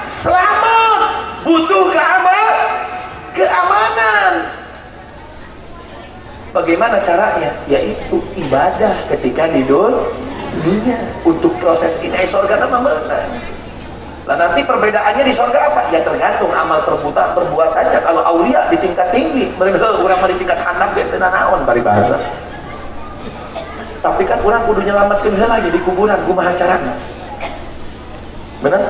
selamat, butuh keamanan. Bagaimana caranya? Yaitu ibadah ketika di dunia. Untuk proses ini surga nama mana? Nah nanti perbedaannya di surga apa? Ya tergantung amal perbuatannya. Kalau aulia di tingkat tinggi, orang di tingkat handap ya teu naon bari bahasa. Tapi kan orang kudu nyelamatkeun heula lagi di kuburan kumaha carana. Benar?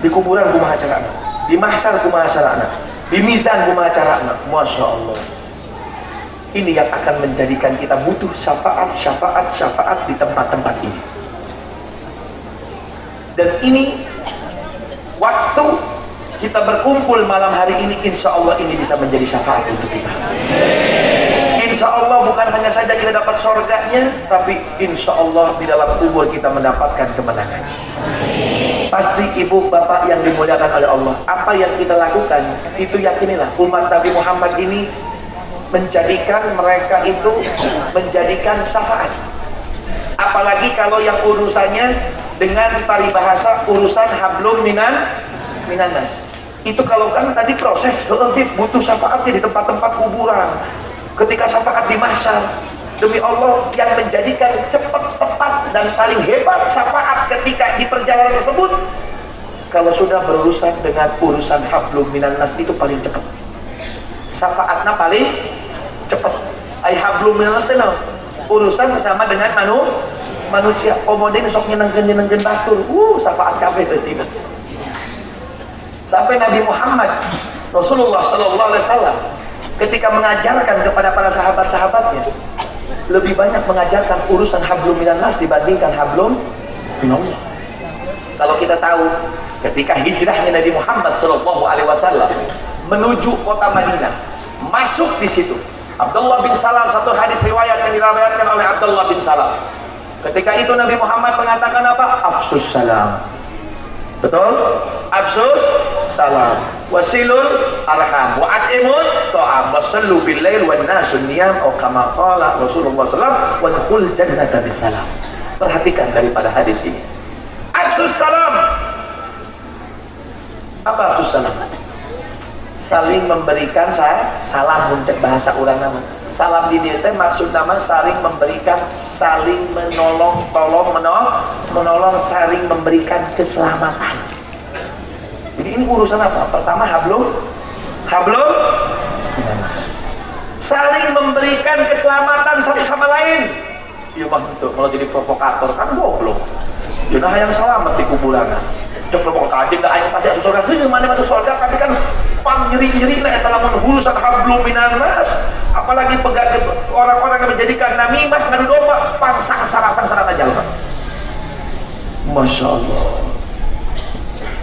Di kuburan kumaha carana? Di mahsyar kumaha carana? Di mizan kumaha carana? Masya Allah. Ini yang akan menjadikan kita butuh syafaat di tempat-tempat ini. Dan ini waktu kita berkumpul malam hari ini, insya Allah ini bisa menjadi syafaat untuk kita. Insya Allah bukan hanya saja kita dapat surganya, tapi insya Allah di dalam kubur kita mendapatkan kemenangan. Pasti ibu bapak yang dimuliakan oleh Allah, apa yang kita lakukan itu yakinilah umat Nabi Muhammad ini menjadikan mereka itu menjadikan syafaat. Apalagi kalau yang urusannya dengan paribahasa urusan hablum minanas. Itu kalau kan tadi proses butuh syafaatnya di tempat-tempat kuburan. Ketika syafaat di mahsyar, demi Allah yang menjadikan cepat, tepat dan paling hebat syafaat ketika di perjalanan tersebut, kalau sudah berurusan dengan urusan hablum minanas itu paling cepat. Syafaatnya paling cepat. Hablum minanas itu urusan sesama dengan manusia. Omodin sok nyenengkeun batur. Syafaat kabeh teh sih. Sampai Nabi Muhammad Rasulullah Sallallahu Alaihi Wasallam ketika mengajarkan kepada para sahabat-sahabatnya lebih banyak mengajarkan urusan hablum minan nas dibandingkan hablum minallah. Kalau kita tahu ketika hijrahnya Nabi Muhammad Sallallahu Alaihi Wasallam menuju kota Madinah, masuk di situ Abdullah bin Salam, satu hadis riwayat yang diriwayatkan oleh Abdullah bin Salam. Ketika itu Nabi Muhammad mengatakan apa? Afsus salam. Betul? Afsus salam. Wasilul arham. Wa at'imut ta'am. Wasallu bil lail wan nasu niyam. Atau kama qala Rasulullah sallallahu wa dukhul jannata bisalam. Perhatikan daripada hadis ini. Afsus salam. Apa afsus salam? Saling memberikan salam muncak bahasa orang nama. Salam di dia maksud nama saling memberikan, saling menolong, menolong, saling memberikan keselamatan. Jadi ini urusan apa? Pertama hablum minanas. Saling memberikan keselamatan satu sama lain. Iya bang, itu kalau jadi provokator kan goblok. Jenah yang selamat di kuburan. Cok provokator nggak ayo pasti masuk surga. Mana masuk surga? Tapi kan pang nyeri-nyeri lah telah menghulusan hablum minanas. Apalagi orang-orang yang menjadikan namimah ngadu domba pang sangsara aja lah. Masya Allah.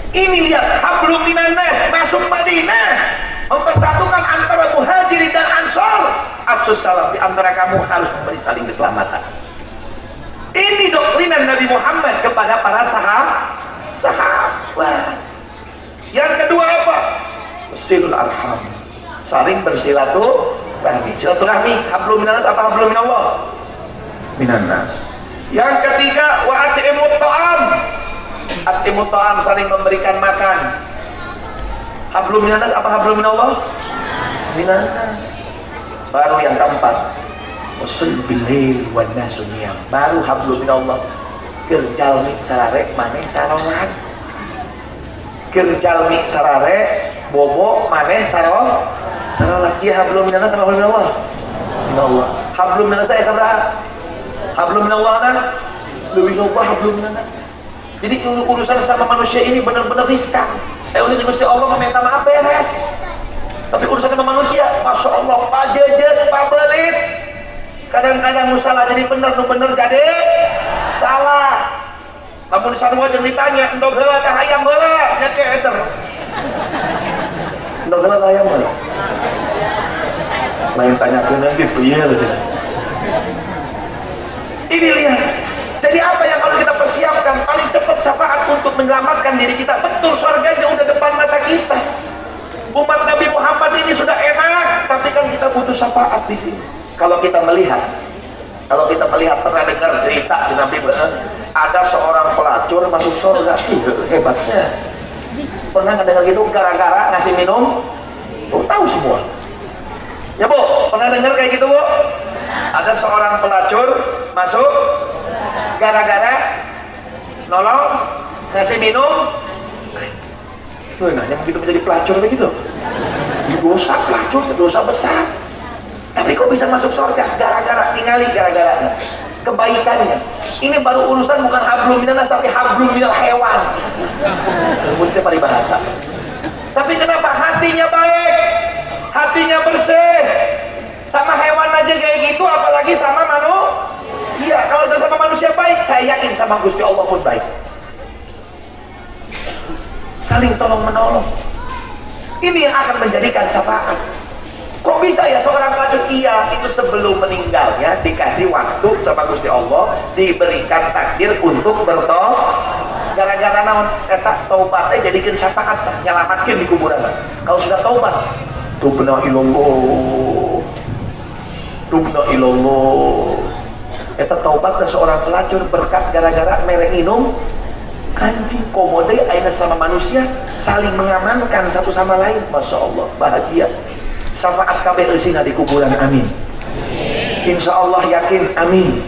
Ini lihat hablum minanas masuk Madinah mempersatukan antara muhajirin dan ansor. Afsus salam, di antara kamu harus memberi saling keselamatan. Ini doktrinan Nabi Muhammad kepada para sahabat. Yang kedua apa? Silul arham, saling bersilaturahmi. Silaturahmi hablum minanas apa hablum minallah? Minanas. Yang ketiga wa at'imut ta'am. At'imut ta'am, saling memberikan makan. Hablum minanas apa hablum minallah? Minanas. Baru yang keempat, usul bilail wan nasu niyam. Baru hablum minallah. Kerjalmi sarare maneh sarongan. Kerjalmi sarare bobo maneh saron. Saron lagi hablum minanas sama hablum minallah. Minallah. Hablum minanas saya sabaraha? Hablum minallah kan lebih lupa hablum minanas. Jadi urusan sama manusia ini benar-benar riskan. Ini Gusti Allah meminta maaf beres. Tapi urusan sama manusia, masya Allah, pajejet, pabelit. Kadang-kadang musalah jadi benar, benar jadi salah. Namun sarua jeung ditanya, endog heula teh hayam heula, nya ke eter. Endog heula teh hayam heula. Lain tanyakeun ge pieu cenah. Ini lihat. Jadi apa yang kalau kita persiapkan paling cepat syafaat untuk menyelamatkan diri kita? Betul, surganya udah depan mata kita. Umat Nabi Muhammad ini sudah enak, tapi kan kita butuh syafaat di sini. Kalau kita melihat pernah dengar cerita Nabi ada seorang pelacur masuk surga. Hebatnya. Pernah nggak dengar gitu? Gara-gara ngasih minum, tahu semua. Ya Bu, pernah dengar kayak gitu Bu? Ada seorang pelacur masuk gara-gara nolong ngasih minum. Tuh, nah yang begitu menjadi pelacur begitu. Dosa pelacur, dosa besar. Tapi kok bisa masuk surga? Gara-gara tinggali gara-gara kebaikannya. Ini baru urusan bukan hablum minanas tapi hablum minal hewan. Itu paling bahasa. Tapi kenapa hatinya baik? Hatinya bersih. Sama hewan aja kayak gitu, apalagi sama manusia. Kalau udah sama manusia baik, saya yakin sama Gusti Allah pun baik. Saling tolong menolong. Ini yang akan menjadikan syafaat. Kok bisa ya seorang pelacur? Iya, itu sebelum meninggalnya dikasih waktu sama Gusti Allah, diberikan takdir untuk bertobat. Gara-gara naon kata taubatnya jadikan syafaat, nyelamatkan di kuburan. Kalau sudah taubat, tubna ilallah. Eta taubat ke seorang pelacur berkat gara-gara merek minum anjing komode aina sama manusia saling mengamankan satu sama lain. Masya Allah, bahagia. Syafaat kabeh eusina di kuburan, amin. Insya Allah yakin, amin.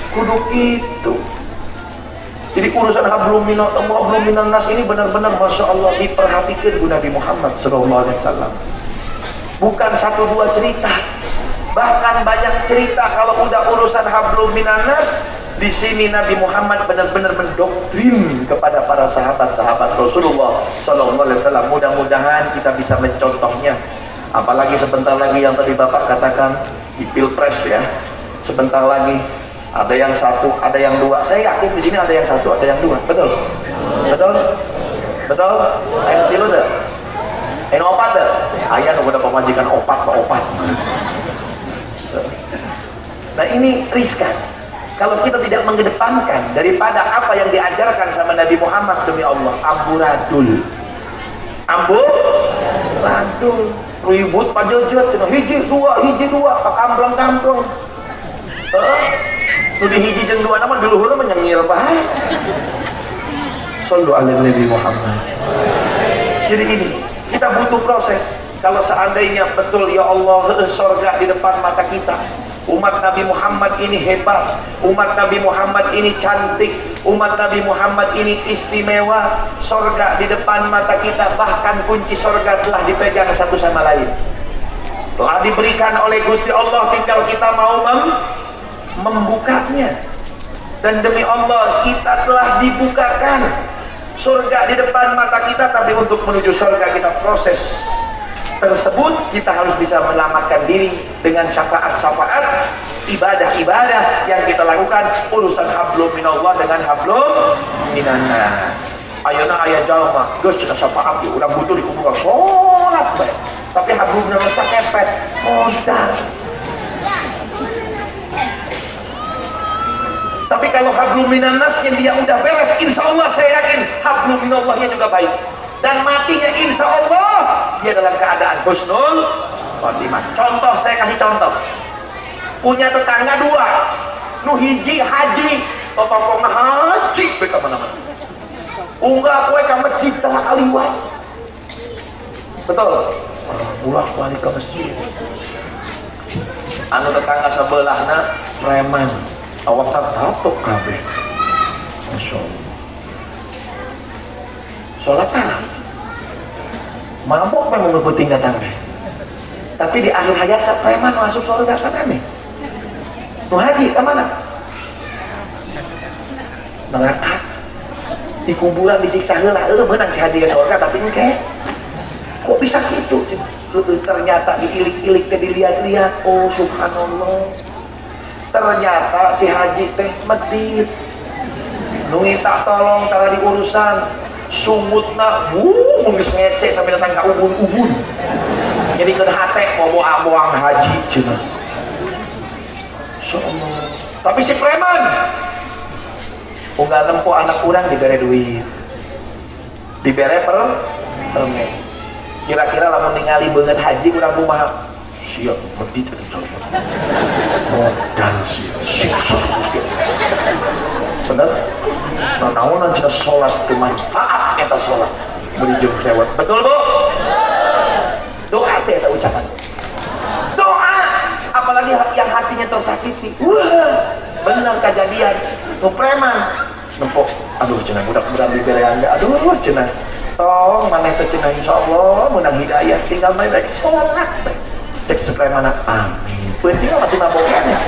Kudu itu. Jadi urusan hablum minan nas ini benar-benar masya Allah diperhatikan bu Nabi Muhammad SAW. Bukan satu dua cerita, bahkan banyak cerita. Kalau udah urusan hablum minan nas, Di sini Nabi Muhammad benar-benar mendoktrin kepada para sahabat-sahabat Rasulullah Sallallahu Alaihi Wasallam. Mudah-mudahan kita bisa mencontohnya. Apalagi sebentar lagi yang tadi Bapak katakan di Pilpres ya. Sebentar lagi ada yang satu, ada yang dua. Saya yakin di sini ada yang satu, ada yang dua. Betul? Betul? Betul? Ayo tilu deh. Ayo opat deh. Ayah udah pemajikan opat. Nah ini riskan. Kalau kita tidak mengedepankan daripada apa yang diajarkan sama Nabi Muhammad, demi Allah, amburadul, ribut pajojot, hiji dua, kamplong, nu di hiji jeung dua nama duluhur menyengir bae. Sallu ala Nabi Muhammad. Jadi ini kita butuh proses. Kalau seandainya betul ya Allah, surga di depan mata kita. Umat Nabi Muhammad ini hebat, umat Nabi Muhammad ini cantik, umat Nabi Muhammad ini istimewa. Sorga di depan mata kita, bahkan kunci sorga telah dipegang satu sama lain, telah diberikan oleh Gusti Allah, tinggal kita mau membukanya. Dan demi Allah, kita telah dibukakan surga di depan mata kita. Tapi untuk menuju surga kita proses tersebut, kita harus bisa menyelamatkan diri dengan syafaat-syafaat, ibadah-ibadah yang kita lakukan. Urusan hablum minallah dengan hablum minannas. Ayeuna aya jalma geus cenah syafaat ieu urang butuh di kuburan salat bae, tapi hablum minannas teh kepet modal. Tapi kalau hablum minannasnya dia udah beres, insya Allah saya yakin hablum minallahnya juga baik. Dan matinya insya Allah dia dalam keadaan husnul khotimah. Contoh, saya kasih contoh. Punya tetangga dua, nu hiji haji, totongkongna haji beka mana-mana. Unggah kue ke masjid telah kaliwat. Betul? Bolak balik ke masjid. Anu tetangga sebelahna preman, awak tatok kabeh. Masya Allah. Sholat tarawih, mabok memang ngebuting datang, tapi di akhir hayat preman masuk surga kan aneh. Nu haji kemana? Neraka. Di kuburan disiksa heula, menang si haji ke surga tapi engke. Kok bisa gitu? Ternyata diilik-ilik teh dilihat-lihat, oh subhanallah. Ternyata si haji teh medit. Nu ngita tolong tara di urusan sungutna geus ngece sampai datang ke ubun-ubun. Jadi keur hate boboang haji cenah. Insyaallah. Tapi si preman unggal nempo anak urang dibere duit. Dibere permen. Kira-kira lamun ningali beungeut haji urang kumaha? Siap medit eta dan siksa. Bener? Nah, naonan cenah salat bermanfaat eta salat. Merijung sewet. Betul, Bu? Doa teh eta ucapan. Doa, apalagi yang hatinya tersakiti. Wah, benar kejadian. Nu preman nempok, aduh cenah budak-budak dibere anda. Aduh cenah. Tong maneh teh cenah insyaallah menang hidayah, tinggal main baik salat. Cek si preman, amin. Penting masih maboknya.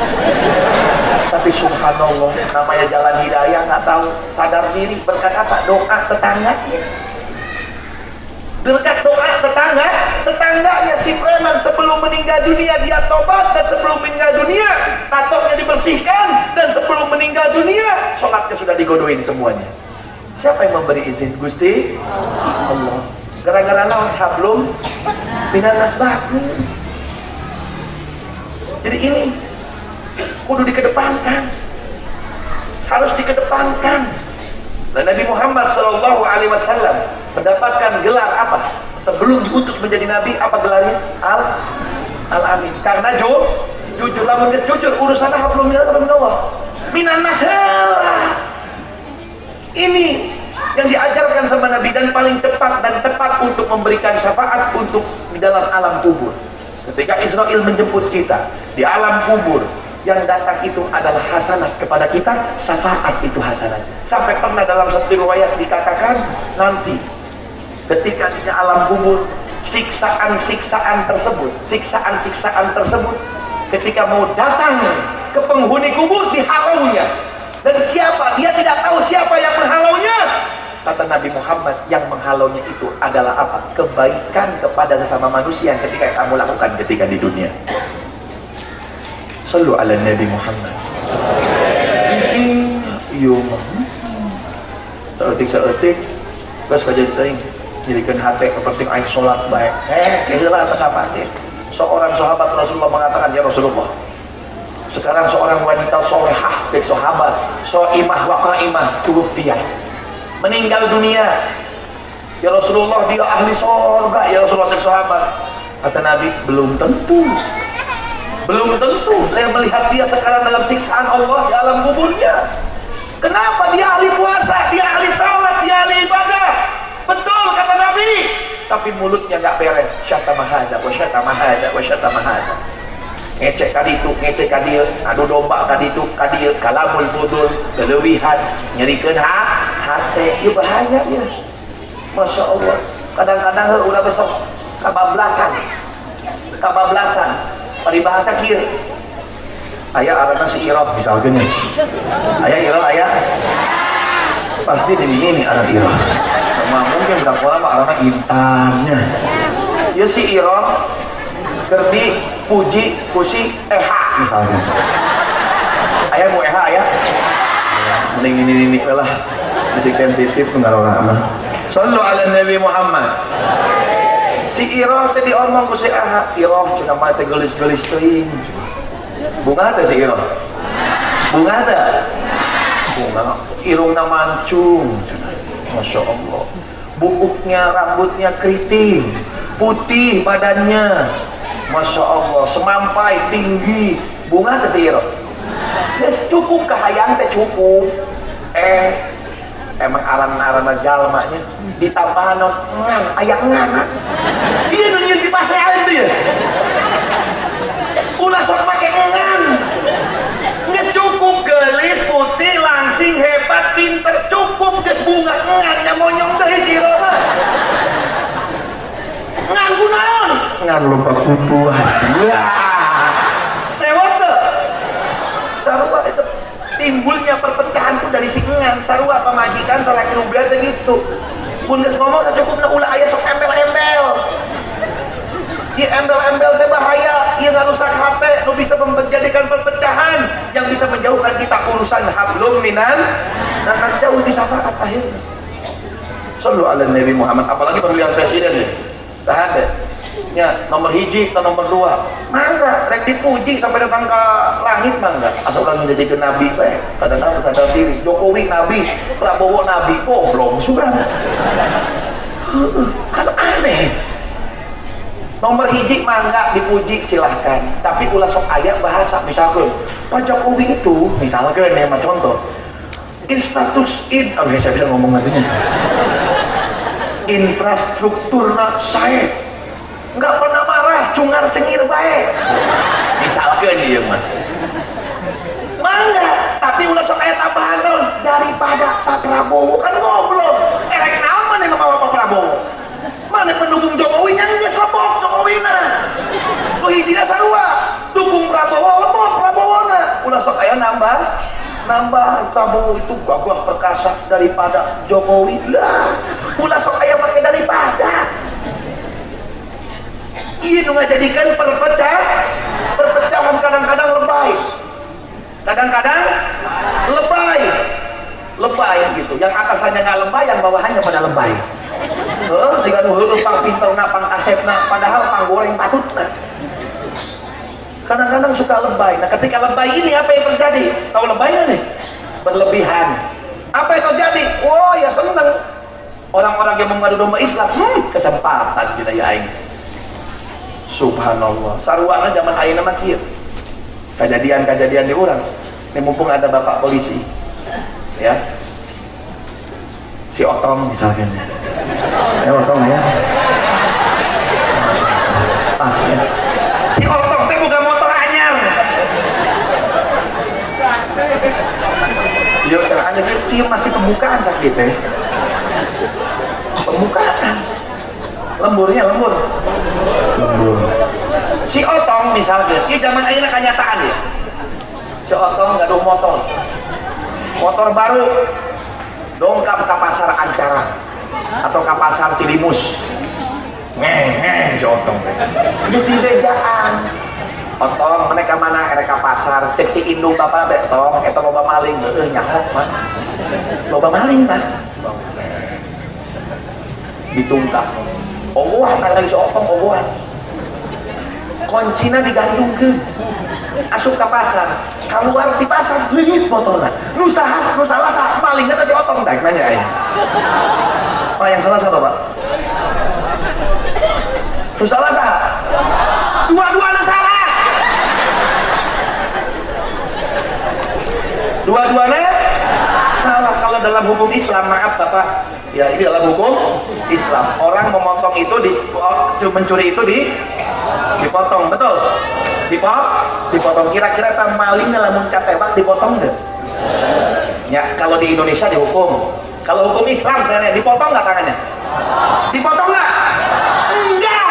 Tapi subhanallah, namanya jalan hidayah, nggak tahu sadar diri, berkat apa? Doa tetangganya. Berkat doa tetangganya si preman sebelum meninggal dunia dia tobat, dan sebelum meninggal dunia tatoknya dibersihkan, dan sebelum meninggal dunia sholatnya sudah digodoin semuanya. Siapa yang memberi izin? Gusti Allah. Gara-gara naon hablum minannas batin. Jadi ini kudu dikedepankan, harus dikedepankan. Dan Nabi Muhammad Shallallahu Alaihi Wasallam mendapatkan gelar apa? Sebelum diutus menjadi Nabi, apa gelarnya? Al-Amin. Karena jujur, lamun geus jujur urusan hablum minannas. Ini yang diajarkan sama Nabi dan paling cepat dan tepat untuk memberikan syafaat untuk di dalam alam kubur. Ketika Israel menjemput kita di alam kubur, yang datang itu adalah hasanat kepada kita, syafaat itu hasanat. Sampai pernah dalam satu riwayat dikatakan nanti ketika di alam kubur siksaan-siksaan tersebut ketika mau datang ke penghuni kubur dihalaunya Dan siapa? Dia tidak tahu siapa yang menghalaunya. Kata Nabi Muhammad, yang menghalaunya itu adalah apa? Kebaikan kepada sesama manusia yang ketika kamu lakukan ketika di dunia. Sallu ala Nabi Muhammad. Iya, seetik terus saja ting jadikan hati penting aing sholat baik. Kira tengah mati. Seorang sahabat Rasulullah mengatakan, ya Rasulullah, sekarang seorang wanita solehah dari sahabat, soimah waqaimah tuwfiyah, meninggal dunia. Ya Rasulullah, dia ahli surga. Ya Rasulullah, dari sahabat. Kata Nabi, belum tentu. Belum tentu. Saya melihat dia sekarang dalam siksaan Allah di alam kuburnya. Kenapa? Dia ahli puasa, dia ahli salat, dia ahli ibadah. Betul kata Nabi. Tapi mulutnya nggak beres. Syatamahada, wa syatamahada, wa syatamahada. Ngecek kaditu, ngecek kadir, adu domba kaditu, kadir, kalamul fudul, kelewihan, nyerikan hati. Ya bahaya ya. Masya Allah. Kadang-kadang udah besok kabablasan. Peribahasa kir. Ayah arana si Irob misalnya. Ayah Irob ayah. Pasti di ini anak Irob. Mungkin gak pola mah arana intannya. Ya si Irob gerdi puji kusi misalnya. Ayah mau ayah. Mending ini lah. Musik sensitif tuh nggak orang mah. Sallu ala Nabi Muhammad. Si Iroh tadi omong ku si Iroh cina mati gelis-gelis teuing. Bunga ada si Iroh. Bunga ada. Bunga irungna mancung. Masya Allah. Bubuknya rambutnya keriting, putih badannya. Masya Allah, semampai tinggi. Bunga ada si Iroh. Yes, cukup kahayang teh cukup. Emang aran-aran jalmanya ditambahan ngan ayam ngana dia nunjuk di pasean dia ulah sok pake ngan nges cukup gelis putih langsing hebat pinter cukup ges bunga ngannya monyong deh si Rona ngan kunaon ngan lupa kutuan ya sewot sarua itu timbulnya perpecahan tuh dari si ngan sarua pemajikan salah kerubian gitu pun geus ngomong secukupna ulah aya sok embel-embel ieu embel-embel teh bahaya ieu ngarusak hate nu bisa menjadikan perpecahan yang bisa menjauhkan kita urusan hablum minan dan jauh di syafaat akhirnya. Sallu ala Nabi Muhammad. Apalagi pemilihan presiden ya tah ada ya nomor hiji atau nomor 2 mangga rek dipuji sampai datang ke langit mangga asal orang menjadikan nabi kadang-kadang sadar diri Jokowi nabi, Prabowo nabi, belum sudah kan aneh. Nomor hiji mangga dipuji silahkan, tapi ulah sok ayat bahasa misalkan Pak Jokowi itu misalkan ya contoh saya bisa ngomong nantinya infrastrukturna saya nggak pernah marah, cungar cengir baik misalkan dia mah mangga, tapi ulah sok aya tambahan non daripada Pak Prabowo kan ngobrol erek naon mana yang membawa Pak Prabowo mana pendukung Jokowi nya geus lepok Jokowi na lu hijina sarua dukung Prabowo lepok Prabowo na ulah sok aya nambah Prabowo itu gagah perkasa daripada Jokowi lah ulah sok aya make daripada ini ngajadikan perpecahan kadang-kadang lebay gitu yang atasannya nggak lebay yang bawahannya pada lebay sehingga nuhur pang pinterna pang asepna padahal pang goreng patutna kadang-kadang suka lebay. Nah ketika lebay ini apa yang terjadi? Tahu lebaynya nih? Berlebihan. Apa yang terjadi? Oh ya seneng orang-orang yang mengadu domba Islam kesempatan kita ya aing. Subhanallah, sarwana zaman ayeuna mah kieu. Kejadian-kejadian di urang. Ini mumpung ada bapak polisi. Ya. Si Otong misalkan. Otong ya. Pas ya. Si Otong teh boga motor anyar. Yo terangnya sih masih pembukaan sakit teh. Pembukaan. Lembur. Si Otong misalnya, ini zaman ayeuna kenyataan ya. Si Otong gaduh motor. motor baru dongkap ke pasar Ancara atau ke pasar Cilimus, si Otong geus di dejaan. Otong mereka mana ereka pasar cek si indung bapak betong eta loba maling nyaho mah loba maling mah ditungkap ogohan kan si Otong ogohan kuncina digantungkeun asup ke pasar keluar di pasar leungit motorna nu salah sah malingna si Otong daek nanya aya yang salah sah Bapak nu salah sah dua-duana salah dua-duanya salah. Kalau dalam hukum Islam, maaf Bapak ya, ini dalam hukum Islam orang memotong itu mencuri itu dipotong, betul? Dipotong. Kira-kira tam malingnya lamun katebak dipotong deh ya. Kalau di Indonesia dihukum. Kalau hukum Islam saya dipotong nggak tangannya? Dipotong nggak? Enggak.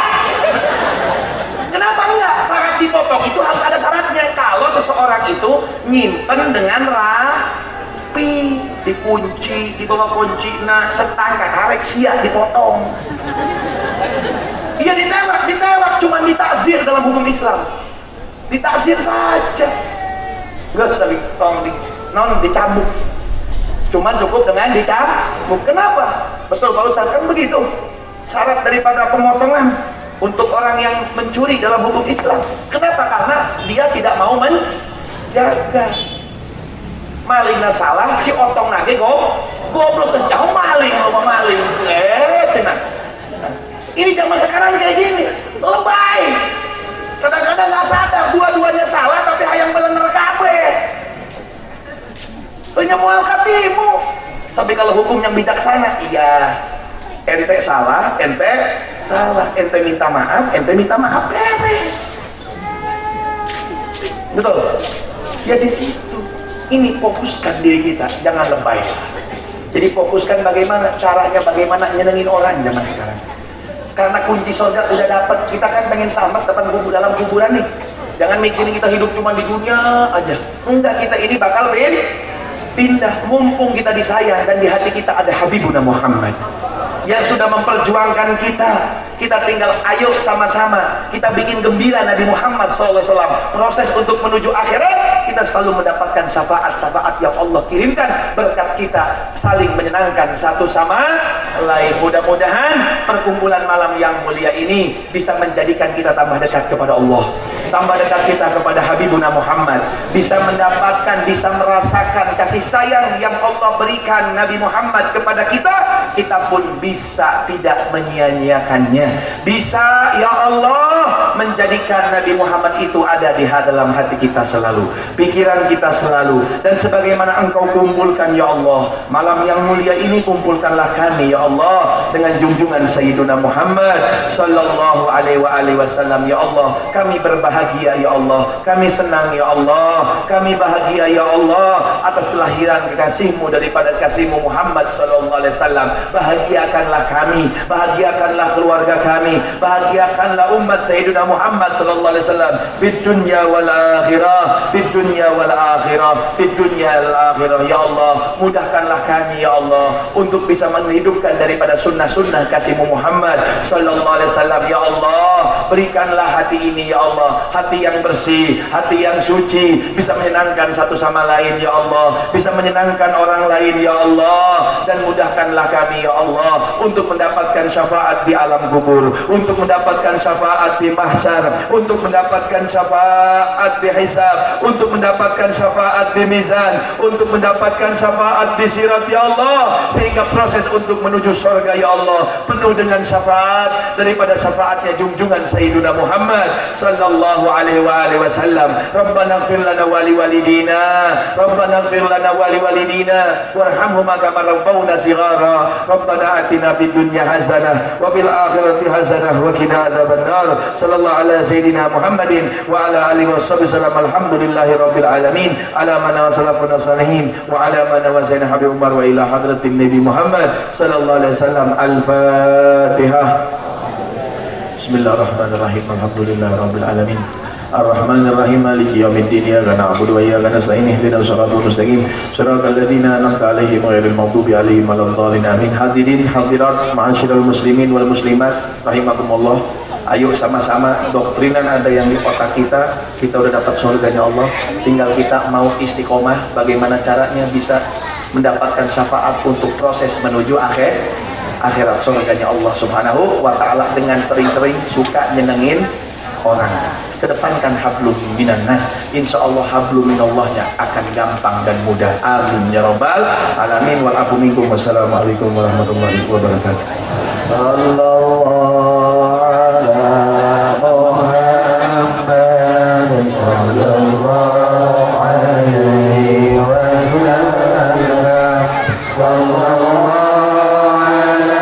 Kenapa enggak? Syarat dipotong itu harus ada syaratnya. Kalau seseorang itu nyimpen dengan rapi, dikunci, dibawa kunci, nah setangka karek sia dipotong. Iya ditewak, cuman ditakzir dalam hukum Islam. Ditakzir saja. Enggak sudah dicambuk. Cuman cukup dengan dicambuk. Kenapa? Betul Pak Ustaz, kan begitu. Syarat daripada pemotongan untuk orang yang mencuri dalam hukum Islam. Kenapa? Karena dia tidak mau menjaga. Malingnya salah, si Otong nage goblok ke jauh maling, cenah. Ini zaman sekarang kayak gini, lebay. Kadang-kadang nggak sadar, dua-duanya salah tapi hayang belenger kabeh. Punya mual katimu. Tapi kalau hukum yang bijaksana, iya. Ente salah, ente minta maaf, beres. Betul? Ya di situ. Ini fokuskan diri kita, jangan lebay. Jadi fokuskan bagaimana caranya, bagaimana nyenengin orang zaman sekarang. Karena kunci surga udah dapat, kita kan pengen selamat dalam kuburan nih. Jangan mikirin kita hidup cuma di dunia aja. Enggak, kita ini bakal pindah. Mumpung kita disayang dan di hati kita ada Habibuna Muhammad yang sudah memperjuangkan kita tinggal ayo sama-sama kita bikin gembira Nabi Muhammad SAW. Proses untuk menuju akhirat kita selalu mendapatkan syafaat yang Allah kirimkan berkat kita saling menyenangkan satu sama lain. Mudah-mudahan perkumpulan malam yang mulia ini bisa menjadikan kita tambah dekat kepada Allah, tambah dekat kita kepada Habibuna Muhammad, bisa mendapatkan, bisa merasakan kasih sayang yang Allah berikan Nabi Muhammad kepada kita pun bisa tidak menyia-nyiakannya, bisa ya Allah menjadikan Nabi Muhammad itu ada di dalam hati kita selalu, pikiran kita selalu. Dan sebagaimana Engkau kumpulkan ya Allah malam yang mulia ini, kumpulkanlah kami ya Allah dengan junjungan Sayyiduna Muhammad sallallahu alaihi wasallam. Ya Allah, kami berbahagia ya Allah, kami senang ya Allah, kami bahagia ya Allah atas kelahiran kekasihmu daripada kasihmu Muhammad sallallahu alaihi wasallam. Bahagiakanlah kami, bahagiakanlah keluarga kami, bahagiakanlah umat Sayyidina Muhammad sallallahu alaihi wasallam fid dunya wal akhirah, fid dunya wal akhirah, fid dunya wal akhirah. Ya Allah, mudahkanlah kami ya Allah untuk bisa menghidupkan daripada sunnah-sunnah kasihmu Muhammad sallallahu alaihi wasallam. Ya Allah, berikanlah hati ini ya Allah, hati yang bersih, hati yang suci, bisa menyenangkan satu sama lain ya Allah, bisa menyenangkan orang lain ya Allah. Dan mudahkanlah kami ya Allah untuk mendapatkan syafaat di alam kubur, untuk mendapatkan syafaat di mahsyar, untuk mendapatkan syafaat di hisab, untuk mendapatkan syafaat di mizan, untuk mendapatkan syafaat di sirat ya Allah, sehingga proses untuk menuju surga ya Allah penuh dengan syafaat daripada syafaatnya junjungan Sayyiduna Muhammad sallallahu alaihi wasallam. Rabbana ighfir lana wa liwalidina, Rabbana ighfir lana wa liwalidina warhamhuma kama rabbawna shighara. Rabbana atina fid dunya hasanah wa fil akhirati hasanah wa qina adzabannar. Sallallahu ala sayyidina Muhammadin wa ala alihi wasallam. Alhamdulillahi rabbil alamin. Ala man salafuna salihin wa ala man wasaina habib Umar wa ila hadratin Nabi Muhammad sallallahu alaihi wasallam. Al-Fatihah. Bismillahirrahmanirrahim. Alhamdulillahi rabbil alamin. Ar-Rahmanir Rahim Maliki Yaumiddin Iyyaka na'budu wa iyyaka nasta'in ihdinas siratal mustaqim siratal ladzina an'amta 'alaihim ghairil maghdubi 'alaihim waladdallin amin. Hadirin hadirat ma'asyiral muslimin wal muslimat rahimakumullah. Ayo sama-sama, doktrinan ada yang di otak kita udah dapat surganya Allah, tinggal kita mau istiqomah bagaimana caranya bisa mendapatkan syafaat untuk proses menuju akhirat surganya Allah Subhanahu wa taala dengan sering-sering suka nyenengin orang. Kedepankan hablum minan nas, insyaallah hablum minallahnya akan gampang dan mudah. Amin ya rabbal alamin. Wal afu minkum. Wassalamualaikum warahmatullahi wabarakatuh. Sallallahu ala Muhammad sallallahu alaihi wasallam. Sallallahu ala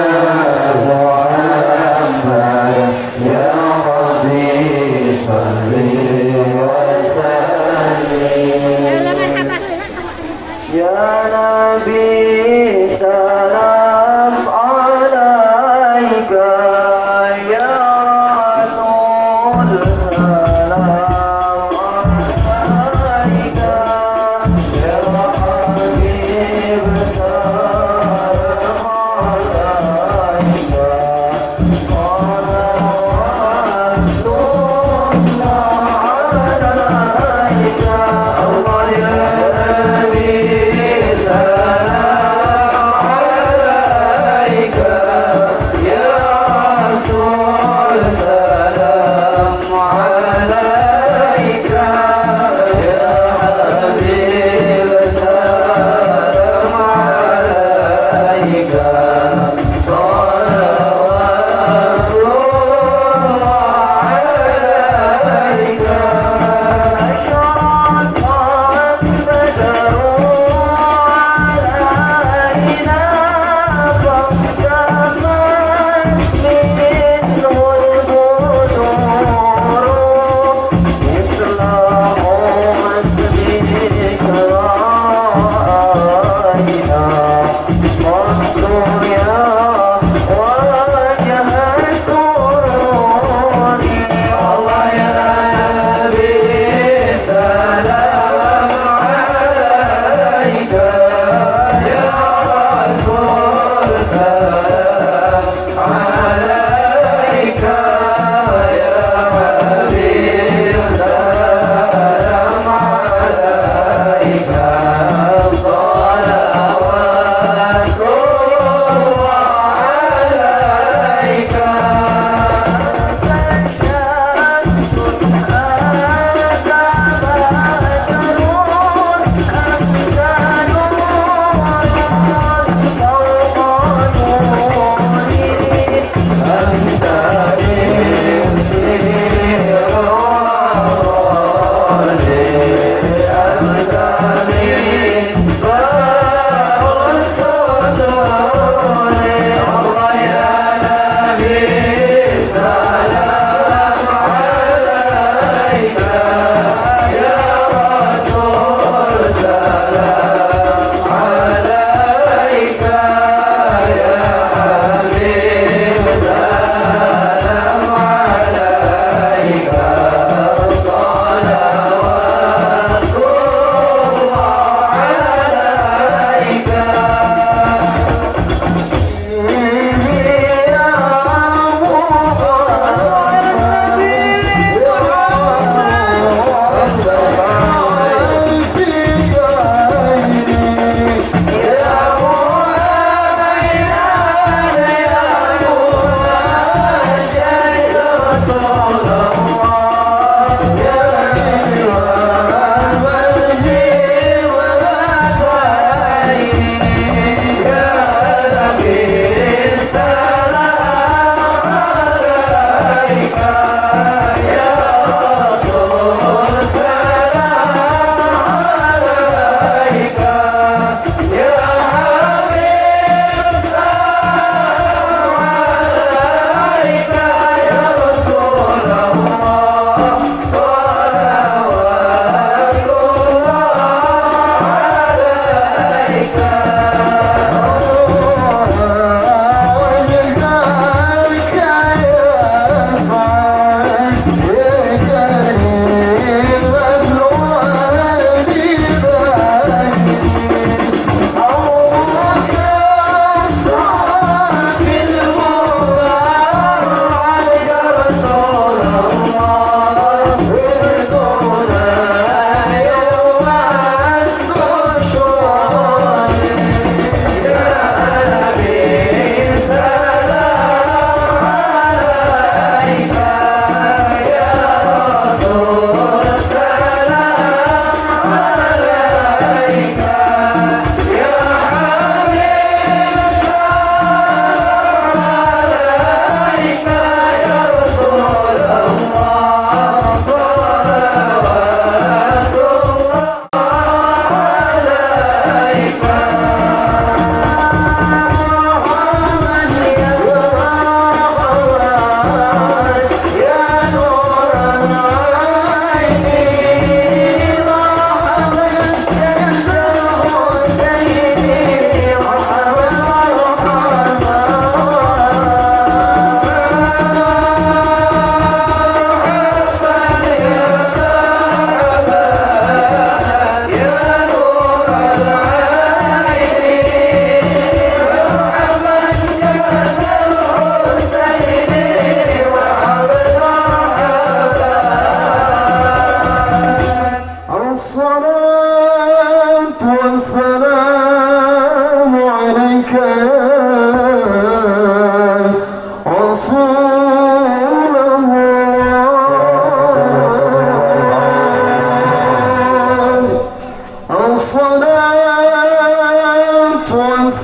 Muhammad ya Rabbi salli wa sallim. Ya Nabi salam alaika, ya Rasul salam alaika, ya Habib salam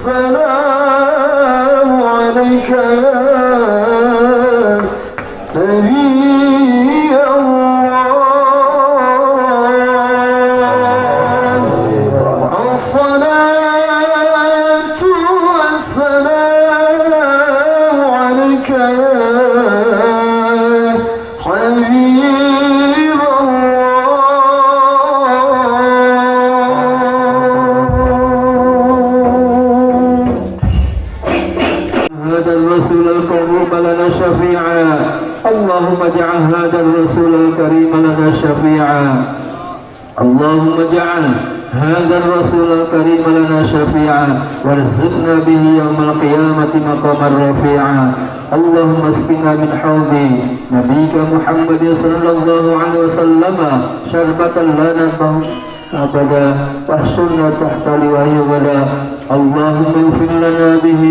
السلام عليك يا نبي الله الصلاة والسلام عليك يا حبيب هذا الرسول الكريم لنا شفيعا اللهم اجعل هذا الرسول الكريم لنا شفيعا اللهم اجعل هذا الرسول الكريم لنا شفيعا وارزقنا به يوم القيامة مقاما رفيعا اللهم اسقنا من حوض نبيك محمد صلى الله عليه وسلم شربة لا نضمع أبدا واحشرنا تحت لواه ولا اللهم اغفر لنا به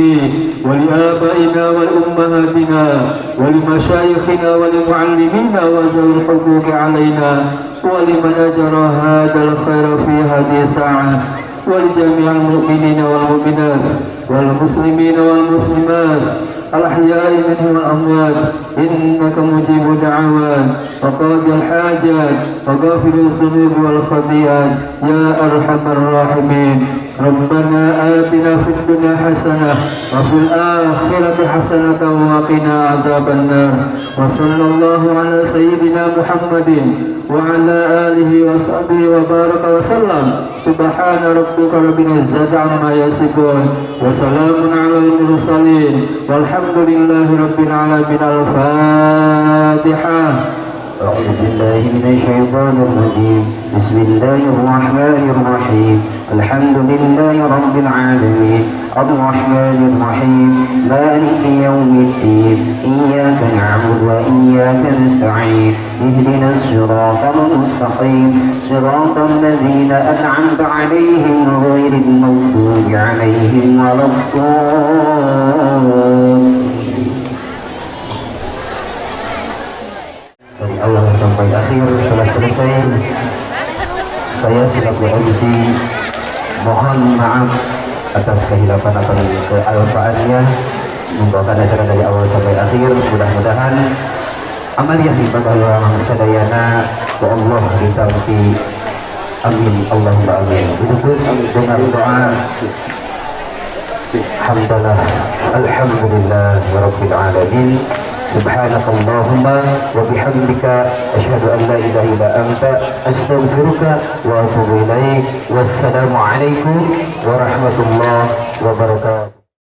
ولآبائنا ولأمهاتنا ولمشايخنا ولمعلمينا وذوي الحقوق علينا ولمن أجرى هذا الخير في هذه الساعة ولجميع المؤمنين والمؤمنات والمسلمين والمسلمات الأحياء منهم والأموات إنك مجيب الدعوات وقاضي الحاجات وغافر الذنوب والخطيئات يا أرحم الراحمين ربنا آتنا في الدنيا حسنة وفي الآخرة حسنة وقنا عذاب النار وصلى الله على سيدنا محمد وعلى آله وصحبه وبارك وسلم سبحان ربك رب العزة عما يصفون وسلام على المرسلين والحمد لله رب العالمين الفاتحة أعوذ بالله من الشيطان الرجيم بسم الله الرحمن الرحيم الحمد لله رب العالمين الرحمن الرحيم مالك يوم الدين إياك نعبد وإياك نستعين اهدنا الصراط المستقيم صراط الذين أنعمت عليهم غير المغضوب عليهم ولا الضالين. Dari awal sampai akhir telah selesai. Saya selaku MC mohon maaf atas kehilapan atau kealpaannya membawakan acara dari awal sampai akhir. Mudah-mudahan amaliyah ibadah yang sadayana wa Allah ditampi. Amin Allahumma amin. Duduk dengan doa hamdalah alhamdulillah rabbil alamin. سبحانك اللهم وبحمدك أشهد أن لا إله إلا أنت أستغفرك وأتوب إليك والسلام عليكم ورحمة الله وبركاته.